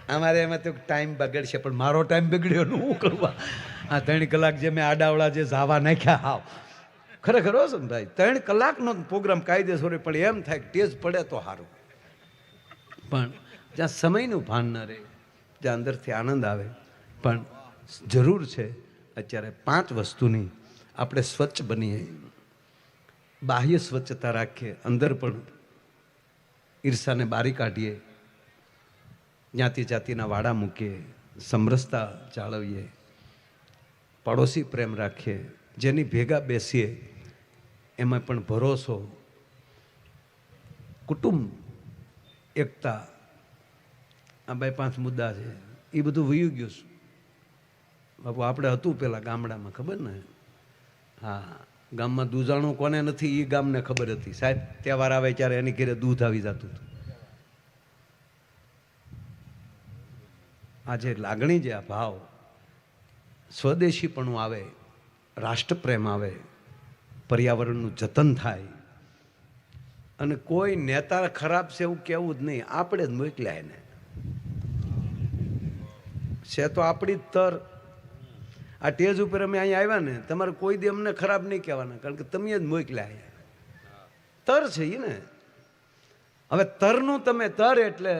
અમારે એમાં તો ટાઈમ બગડશે, પણ મારો ટાઈમ બગડ્યો ને હું કરવા. આ 3 કલાક જે મેં આડાવડા જે ઝાવા નાખ્યા, હાવ ખરેખર હો ને ભાઈ. 3 કલાકનો પ્રોગ્રામ કાયદેસર, પણ એમ થાય કે ટેજ પડે તો સારું. પણ જ્યાં સમયનું ભાન ન રહે, જ્યાં અંદરથી આનંદ આવે. પણ જરૂર છે અત્યારે 5 વસ્તુની આપણે સ્વચ્છ બનીએ, બાહ્ય સ્વચ્છતા રાખીએ, અંદર પણ ઈર્ષાને બારી કાઢીએ, જ્ઞાતિ જાતિના વાડા મૂકીએ, સમરસતા જાળવીએ, પડોશી પ્રેમ રાખીએ, જેની ભેગા બેસીએ એમાં પણ ભરોસો, કુટુંબ એકતા. આ 2-5 મુદ્દા છે, એ બધું વયું ગયું છે. બાપુ આપણે હતું પેલા ગામડામાં, ખબર ને? હા, ગામમાં દૂધાણું કોને નથી એ ગામને ખબર હતી. સાહેબ તહેવાર આવે ત્યારે એની ઘરે દૂધ આવી જતું હતું. આ જે લાગણી, જે આ ભાવ, સ્વદેશીપણું આવે, રાષ્ટ્રપ્રેમ આવે, પર્યાવરણનું જતન થાય, અને કોઈ નેતા ખરાબ છે એવું કહેવું જ નહીં. આપણે જ મોકલ્યા એને છે તો આપણી જ તર. આ ટેજ ઉપર અમે અહીંયા આવ્યા ને, તમારે કોઈ દી અમને ખરાબ નહીં કહેવાના, કારણ કે તમે જ મોકલ્યા અહીંયા. તર છે એ ને. હવે તરનું તમે તર એટલે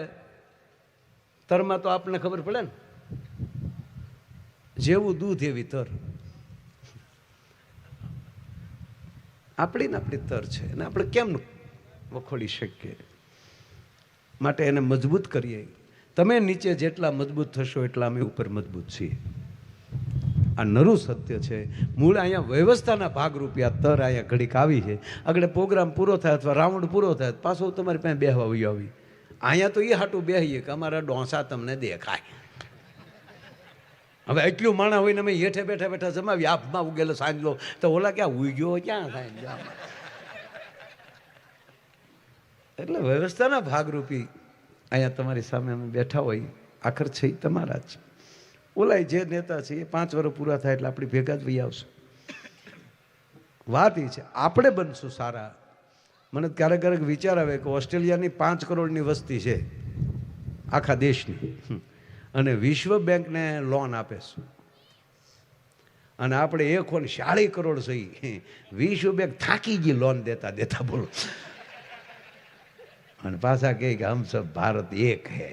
તરમાં તો આપણને ખબર પડે ને, જેવું દૂધ એવી તર. આપણી ને આપણી તર છે, અને આપણે કેમ વખોડી શકીએ? માટે એને મજબૂત કરીએ. તમે નીચે જેટલા મજબૂત થશો એટલા અમે ઉપર મજબૂત છીએ. આ નરું સત્ય છે. મૂળ અહીંયા વ્યવસ્થાના ભાગરૂપે આ તર અહીંયા ઘડીક આવી છે. આગળ પ્રોગ્રામ પૂરો થાય અથવા રાઉન્ડ પૂરો થાય પાછો તમારી પાસે બેહવા આવી. અહીંયા તો એ હાટું બેહીએ કે અમારા ડોસા તમને દેખાય. હવે એટલું માણા હોય ને અમે હેઠે બેઠા બેઠા જમાવી, આપમાં ઉગેલો સાંજલો તો ઓલા ક્યાં ઉગ્યો ક્યાં થાય. એટલે વ્યવસ્થાના ભાગરૂપી અહીંયા તમારી સામે અમે બેઠા હોય, આખર છે એ તમારા જ. ઓલાય જે નેતા છે એ 5 વર્ષ પૂરા થાય એટલે આપણી ભેગા જ વહી આવશે. વાત એ છે આપણે બનશું સારા. મને ક્યારેક ક્યારેક વિચાર આવે કે ઓસ્ટ્રેલિયાની 5 કરોડની વસ્તી છે આખા દેશની, અને વિશ્વ બેંકને લોન આપે છે, અને આપણે 140 કરોડ છે. વિશ્વ બેંક થાકી ગઈ લોન દેતા દેતા, બોલો. અને પાછા કહે કે હમ સબ ભારત એક હે.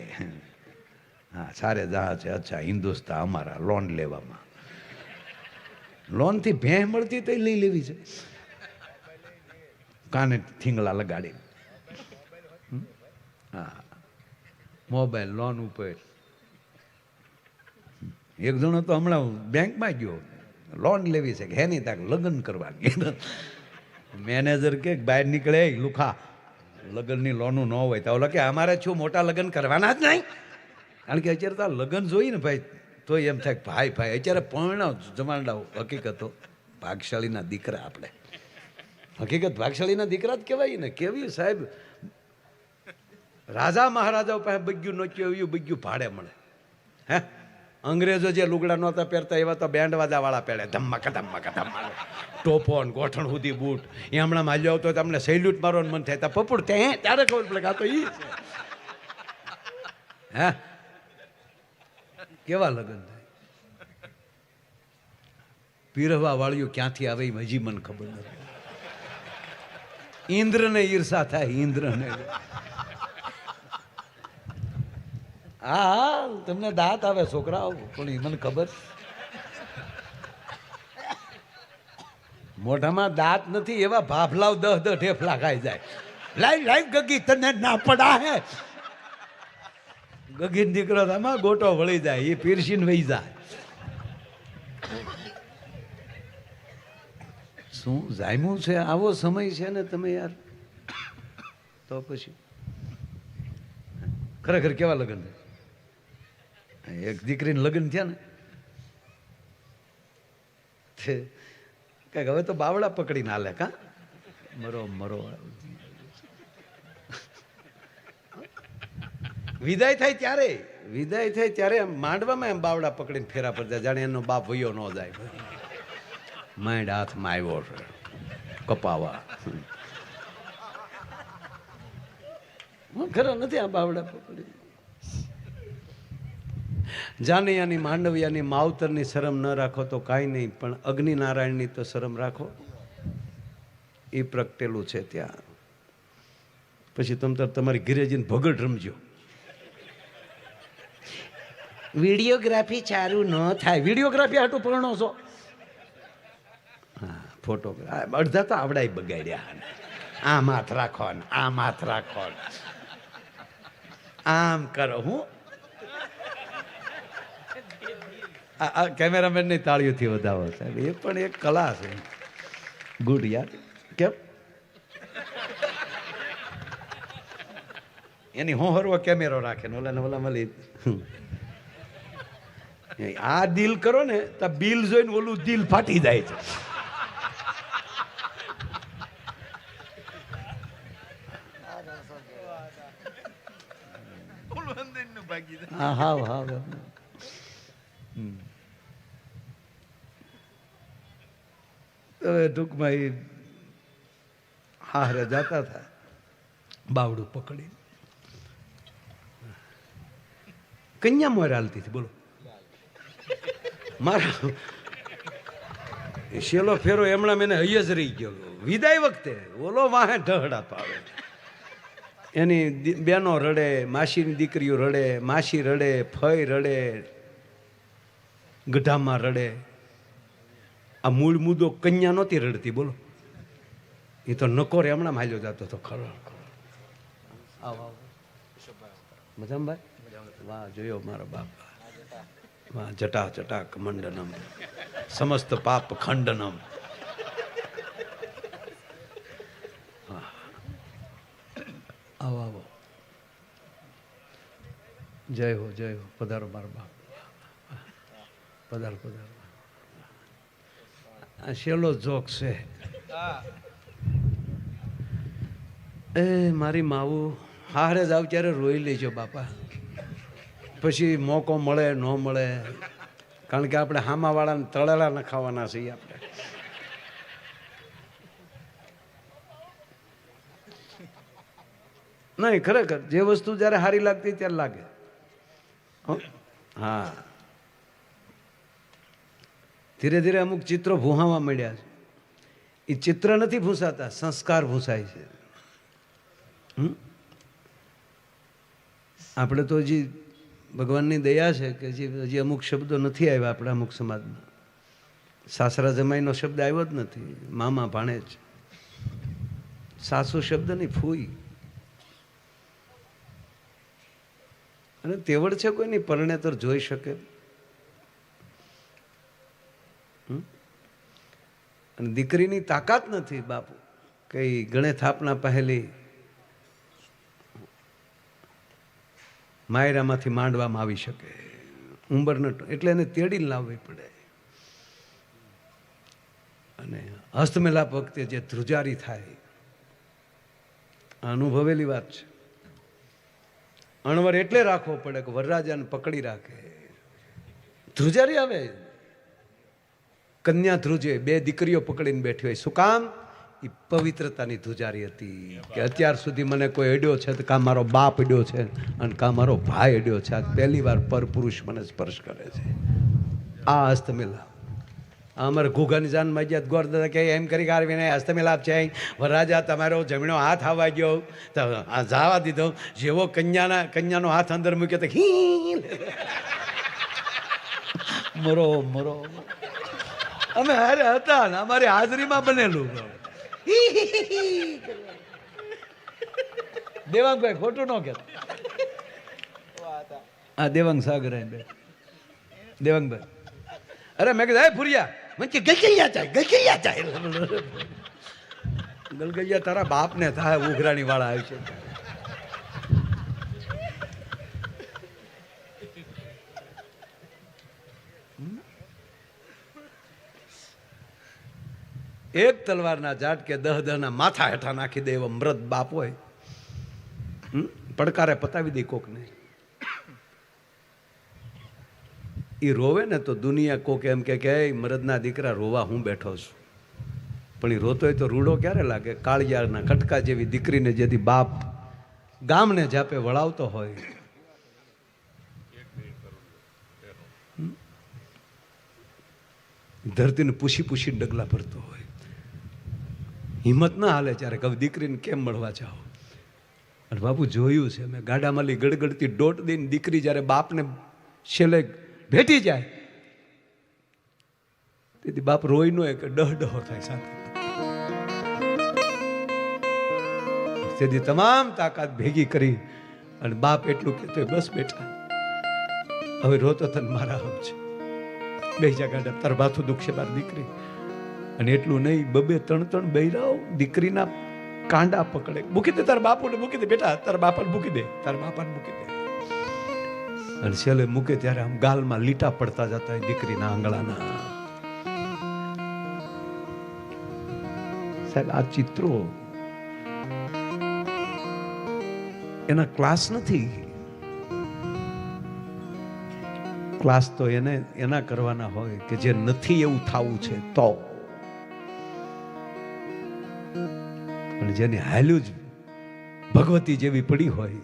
હા, સારે જહાં છે. અચ્છા, હિન્દુસ્તાન અમારા લોન લેવામાં. લોનથી ભેં મળતી તો લઈ લેવી છે, કાને થીંગલા લગાડી. હા, મોબાઈલ લોન ઉપર. એક જણો તો હમણાં બેંકમાં ગયો, લોન લેવી છે કે હે નહીં, તાક લગ્ન કરવાની. મેનેજર કે બહાર નીકળે લુખા, લગ્નની લોનું ન હોય તો ઓલો કે અમારે શું મોટા લગ્ન કરવાના જ નહીં. કારણ કે અત્યારે તો લગ્ન જોઈ ને ભાઈ, તો એમ થાય ભાઈ ભાઈ અત્યારે પરણાવ જમાડાઓ. હકીકતો ભાગશાળીના દીકરા આપણે, હકીકત ભાગશાળીના દીકરા જ કહેવાય ને. કેવી સાહેબ, રાજા મહારાજાઓ પાસે બગ્યું નોચ્યું એવું બગ્યું ભાડે મળે. હે, અંગ્રેજો જે લુગડા નહોતા પહેરતા એવા તો બેન્ડ વાજા વાળા પહેરે, ધમ્મકા ધમ્મકા ધમ્મા, ટોપો ને ગોઠણ સુધી બૂટ. એ હમણાં માલ્યો આવતો તમને સૈલ્યુટ મારવાનું મન થાય, પપુડ ત્યારે ખબર પડે કે આ તો ઈ છે. હે, કેવા લગ્ન થાય? પીરવા વાળીઓ ક્યાંથી આવે એ હજી મને ખબર નથી. ઇન્દ્રને ઈર્ષા થાય, ઇન્દ્રને. હા, તમને દાંત આવે છોકરાઓ, પણ મને ખબર. મોઢામાં દાંત નથી એવા ભાફલાવ 10 ઢેફલા ખાઈ જાય. લાઈ લાઈ ગગી તને ના પડા હે. ગગીન દીકરો આમાં ગોટો વળી જાય, એ પીરસીને વહી જાય. શું જામ્યું છે? આવો સમય છે ને તમે યાર. તો પછી ખરેખર કેવા લગ્ન થાય? એક દીકરીને લગ્ન થયા ને, કઈક હવે તો બાવડા પકડીને હાલે. કા મરો મરો. વિદાય થાય ત્યારે માંડવામાં એમ બાવડા પકડીને ફેરા પર જાય, જાણે એનો બાપ વયો ન જાય. માઇન્ડ હાથમાં આવ્યો છે કપાવા. ખરા નથી આ બાવડા પકડી. જાનૈયાની માંડવિયાની માવતરની શરમ ન રાખો તો કાંઈ નહીં, પણ અગ્નિનારાયણની તો શરમ રાખો. એ પ્રગટેલું છે ત્યાં. પછી તમે તમારી ઘરે જઈને ભગડ રમજો. વિડીયોગ્રાફી સારું ન થાય. વિડીયોગ્રાફી હાટું પરણો છો? હા, ફોટોગ્રાફ અડધા તો આવડાય બગાડ્યા. આમ હાથ રાખો ને આમ હાથ રાખો, આમ કરો. હું આ કેમેરામેન ની તાળીઓથી વધાવો સાહેબ, એ પણ એક કલા છે. ગુડ યાર. કેમ એની હોહરવો કેમેરો રાખે ને ઓલા મળી આ દિલ કરો ને તો બિલ જોઈને ઓલું દિલ ફાટી જાય છે. હા હા હા. હવે ટૂંકમાં એ હારે જતા હતા બાવડું પકડી કન્યા મોર હાલતી હતી. બોલો મારા શેલો ફેરો એમણા મને હૈય જ રહી ગયો. વિદાય વખતે ઓલો વાહે ઢહડા પાવે. એની બેનો રડે, માસીની દીકરીઓ રડે, માસી રડે, ફઈ રડે, ગઢામાં રડે. આ મૂળ મુદ્દો કન્યા નહોતી રડતી. બોલો એ તો નકોર એમણા હાલ્યો જતો હતો. ખરો આવો મજામાં ભાઈ? વાહ, જોયો મારા બાપ. વાહ, જટા જટા કમંડનમ સમસ્ત પાપ ખંડનમ. આવો આવો, જય હો જય હો. પધારો મારા બાપ, પધારો પધારો. આ શેલો જોક છે. એ મારી માવું હારે જાવ ત્યારે રોઈ લેજો બાપા. પછી મોકો મળે ન મળે, કારણ કે આપણે હામાવાળાને તળેલા ન ખાવાના છીએ. આપણે નહીં, ખરેખર જે વસ્તુ જ્યારે સારી લાગતી ત્યારે લાગે. હા, ધીરે ધીરે અમુક ચિત્રો ભૂહાવા મળ્યા છે. એ ચિત્ર નથી ભૂસાતા, સંસ્કાર ભૂસાય છે. આપણે તો હજી ભગવાનની દયા છે કે હજી અમુક શબ્દો નથી આવ્યા આપણા અમુક સમાજમાં. સાસરા જમાઈનો શબ્દ આવ્યો જ નથી. મામા ભાણેજ, સાસુ શબ્દ નહીં, ફૂઈ. અને તેવડ છે કોઈની પરણેતર જોઈ શકે. અને દીકરીની તાકાત નથી બાપુ કઈ ગણે થાપના પહેલી માયરામાંથી માંડવામાં આવી શકે. ઉંબરનો એટલે એને તેડીને લાવવી પડે. અને હસ્તમેલાપ વખતે જે ધ્રુજારી થાય, અનુભવેલી વાત છે. અણવર એટલે રાખવો પડે કે વરરાજાને પકડી રાખે. ધ્રુજારી આવે, કન્યા ધ્રુજે, બે દીકરીઓ પકડીને બેઠી હોય. શું કામ? એ પવિત્રતાની ધ્રુજારી હતી કે અત્યાર સુધી મને કોઈ અડ્યો છે તો કાં મારો બાપ અડ્યો છે અને કાં મારો ભાઈ અડ્યો છે. આ પહેલી વાર પરપુરુષ મને સ્પર્શ કરે છે. આ હસ્તમેલાપ. અમારે ઘોઘાની જાન માગ્યા ગોરદાદા કે એમ કરી કારવીને હસ્તમેલાપ છે. વરરાજા તમારો જમણો હાથ આવવા ગયો તો જવા દીધો. જેવો કન્યાનો હાથ અંદર મૂક્યો તો હી મરો મરો. અમે હારે હતા ને અમારી હાજરીમાં બનેલું. દેવાંગભાઈ ખોટું ન કહેતા. હા, દેવાંગ સાગર દેવાંગભાઈ. અરે મેં કીધું ફુરિયા મને ગલગલિયા જાય, ગલગલિયા જાય. ગલગલિયા તારા બાપને થાય, ઉઘરાણી વાળા આવી છે. એક તલવારના ઝાટકે દહના માથા હેઠા નાખી દે એવો મૃત બાપ હોય, પડકારે પતાવી દે કોકને. એ રોવે ને તો દુનિયા કોક એમ કે મરદના દીકરા રોવા હું બેઠો છું. પણ એ રોતો હોય તો રૂડો ક્યારે લાગે? કાળિયારના કટકા જેવી દીકરીને જેથી બાપ ગામને જાપે વળાવતો હોય. ધરતીને પૂછી પૂછી ડગલા ભરતો હોય. હિંમત ના હાલે ત્યારે કવ દીકરીને કેમ મળવા જાઓ. અને બાપુ જોયું છે મેં, ગાડામાં ગડગડતી દોટ દઈને દીકરી જ્યારે બાપને છેલ્લે ભેટી જાય તેથી બાપ રોઈ નો કે ડહ ડહો થાય સાથે. તેથી તમામ તાકાત ભેગી કરી અને બાપ એટલું કહેતો બસ બેટા હવે રોતો તને મારા હમ છે. બેજા ગાડા તાર માથું દુખશે મારી દીકરી. અને એટલું નહીં, બબે ત્રણ બૈરાઓ દીકરીના કાંડા પકડે. મૂકી દે તારા બાપુને, મૂકી દે બેટા, તારા બાપાને મૂકી દે, તારા બાપાને મૂકી દે. અને છેલ્લે મૂકે ત્યારે આમ ગાલમાં લીટા પડતા જતા હોય દીકરીના આંગળાના. સાહેબ આ ચિત્રો એના ક્લાસ નથી. ક્લાસ તો એના કરવાના હોય કે જે નથી એવું થવું છે તો, અને જેની હાલ્યું જ ભગવતી જેવી પડી હોય,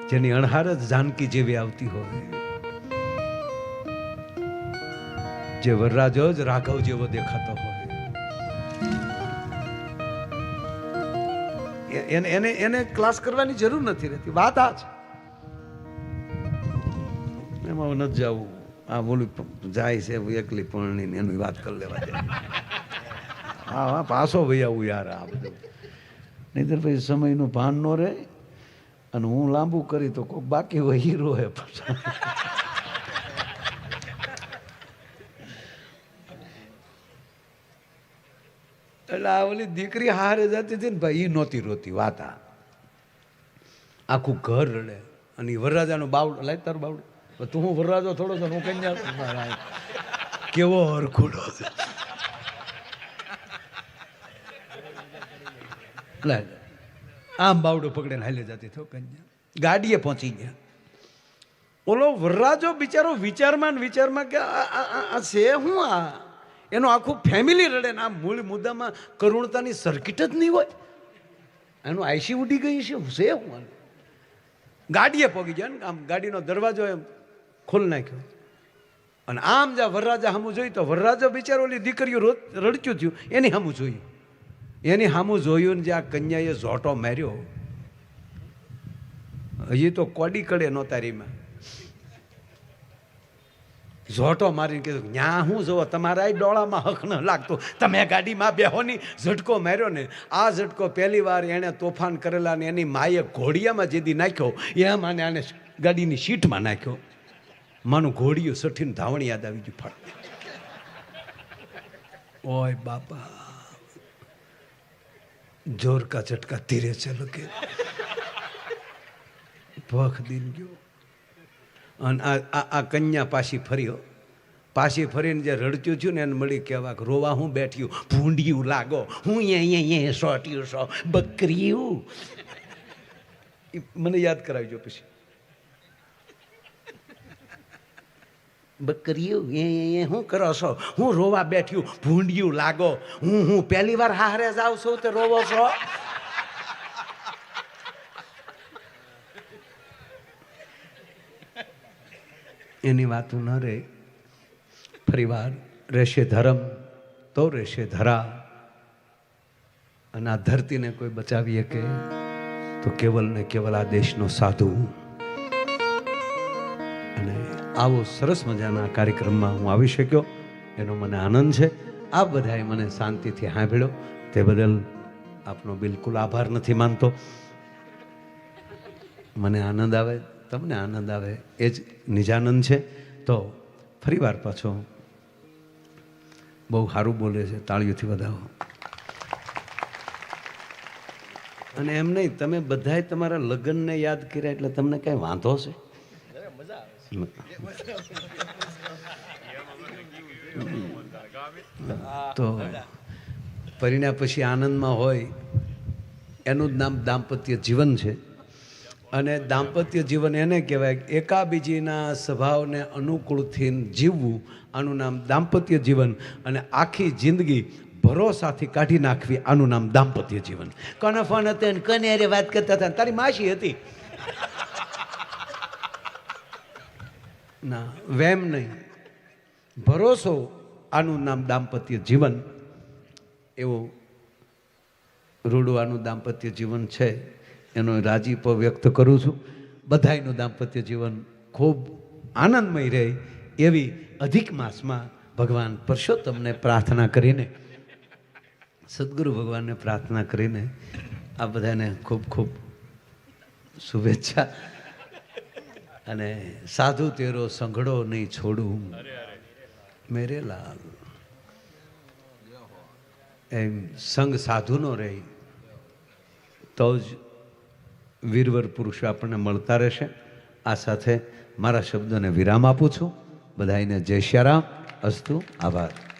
જેની અણહાર જ જાનકી જેવી આવતી હોય, જે વરરાજો જ રાઘવ જેવો દેખાતો હોય, એને ક્લાસ કરવાની જરૂર નથી રહેતી. વાત આ છે, એમાં નથી જવું. આ બોલું જાય છે એકલી પરણી એની વાત કરી લેવા જાય. હા હા પાછો ભાઈ આવું યાર આ બધું, નહીતર પછી સમયનું ભાન ન રહે. અને હું લાંબુ કરી તો કોઈ બાકી હોય હીરો હે. એટલે આ ઓલી દીકરી હારે જતી હતી ને ભાઈ, એ નહોતી રોતી. વાત આખું ઘર રડે. અને એ વરરાજાનું બાવડો લાય તારું બાવડું, તું હું વરરાજો થોડો છો હું કઈ જા કેવો હરખુડો આમ બાવડો પકડીને હાલે જતી થયો કન્યા. ગાડીએ પહોંચી ગયા. ઓલો વરરાજો બિચારો વિચારમાં કે આ છે હું, આ એનું આખું ફેમિલી રડે ને. આ મૂળ મુદ્દામાં કરુણતાની સર્કિટ જ નહીં હોય. એનું આઈસી ઉડી ગઈ છે હું. ગાડીએ પહોંચી ગયા ને, આમ ગાડીનો દરવાજો એમ ખોલી નાખ્યો. અને આમ જ્યાં વરરાજા સામું જોયું તો વરરાજો બિચારો ઓલી દીકરીઓ રડચ્યું થયું એની સામું જોયું. એની સામું જોયું ને જે આ કન્યાએ ઝોટો માર્યો, હજી તો કોડી કડે નહોતા રીમાં, ઝોટો મારીને કીધું ન્યા હું જોવો તમારા ડોળામાં હક ન લાગતો, તમે ગાડીમાં બેહો ની. ઝટકો માર્યો ને, આ ઝટકો પહેલી વાર એણે તોફાન કરેલા ને એની માએ ઘોડિયામાં જેદી નાખ્યો એમાં આને ગાડીની સીટમાં નાખ્યો. માનું ઘોડિયું સઠીને ધાવણી યાદ આવી ગયું. ફળ ઓય બાપા, જોર કા ઝટકા ધીરે ચલો કે ભખ દિન ગયો. અને આ કન્યા પાછી ફર્યો. પાછી ફરીને જે રડતું થયું ને એને મળી કહેવા રોવા હું બેઠ્યું, ભૂંડિયું લાગો, હું અહીંયા સોટ્યું સો બકરીયું. મને યાદ કરાવજો પછી. બકરીયું એ હું કરો છો, હું રોવા બેઠ્યું, ભૂંડિયું લાગો, હું પહેલી વાર હારે જાઉં છું તે રોવો છો. એની વાતું ન રહે. ફરી વાર રહેશે ધર્મ તો રહેશે ધરા. અને આ ધરતીને કોઈ બચાવી શકે તો કેવલ ને કેવલ આ દેશનો સાધુ. અને આવો સરસ મજાના કાર્યક્રમમાં હું આવી શક્યો એનો મને આનંદ છે. આપ બધાએ મને શાંતિથી સાંભળ્યો તે બદલ આપનો બિલકુલ આભાર નથી માનતો. મને આનંદ આવે, તમને આનંદ આવે એ જ નિજાનંદ છે. તો ફરી વાર પાછો બહુ સારું બોલે છે, તાળીઓથી વધાવો. અને એમ નહીં, તમે બધાએ તમારા લગ્નને યાદ કર્યા એટલે તમને કઈ વાંધો છે? તો પરિણ્યા પછી આનંદમાં હોય એનું જ નામ દાંપત્ય જીવન છે. અને દાંપત્ય જીવન એને કહેવાય એકાબીજીના સ્વભાવને અનુકૂળથી જીવવું, આનું નામ દાંપત્ય જીવન. અને આખી જિંદગી ભરોસાથી કાઢી નાખવી, આનું નામ દાંપત્ય જીવન. કોનો ફોન હતો ને કોને અરે વાત કરતા હતા? તારી માસી હતી. ના, વેમ નહીં, ભરોસો, આનું નામ દાંપત્ય જીવન. એવું રૂડવાનું દાંપત્ય જીવન છે, એનો રાજીપો વ્યક્ત કરું છું. બધાયનું દાંપત્ય જીવન ખૂબ આનંદમય રહે એવી અધિક માસમાં ભગવાન પુરુષોત્તમને પ્રાર્થના કરીને, સદગુરુ ભગવાનને પ્રાર્થના કરીને આ બધાને ખૂબ ખૂબ શુભેચ્છા. અને સાધુ તેરો સંઘડો નહીં છોડું મેરે લાલ. એમ સંગ સાધુનો રહે તો જ વીરવર પુરુષો આપણને મળતા રહેશે. આ સાથે મારા શબ્દોને વિરામ આપું છું. બધાઈને જય શ્યારામ. અસ્તુ. આભાર.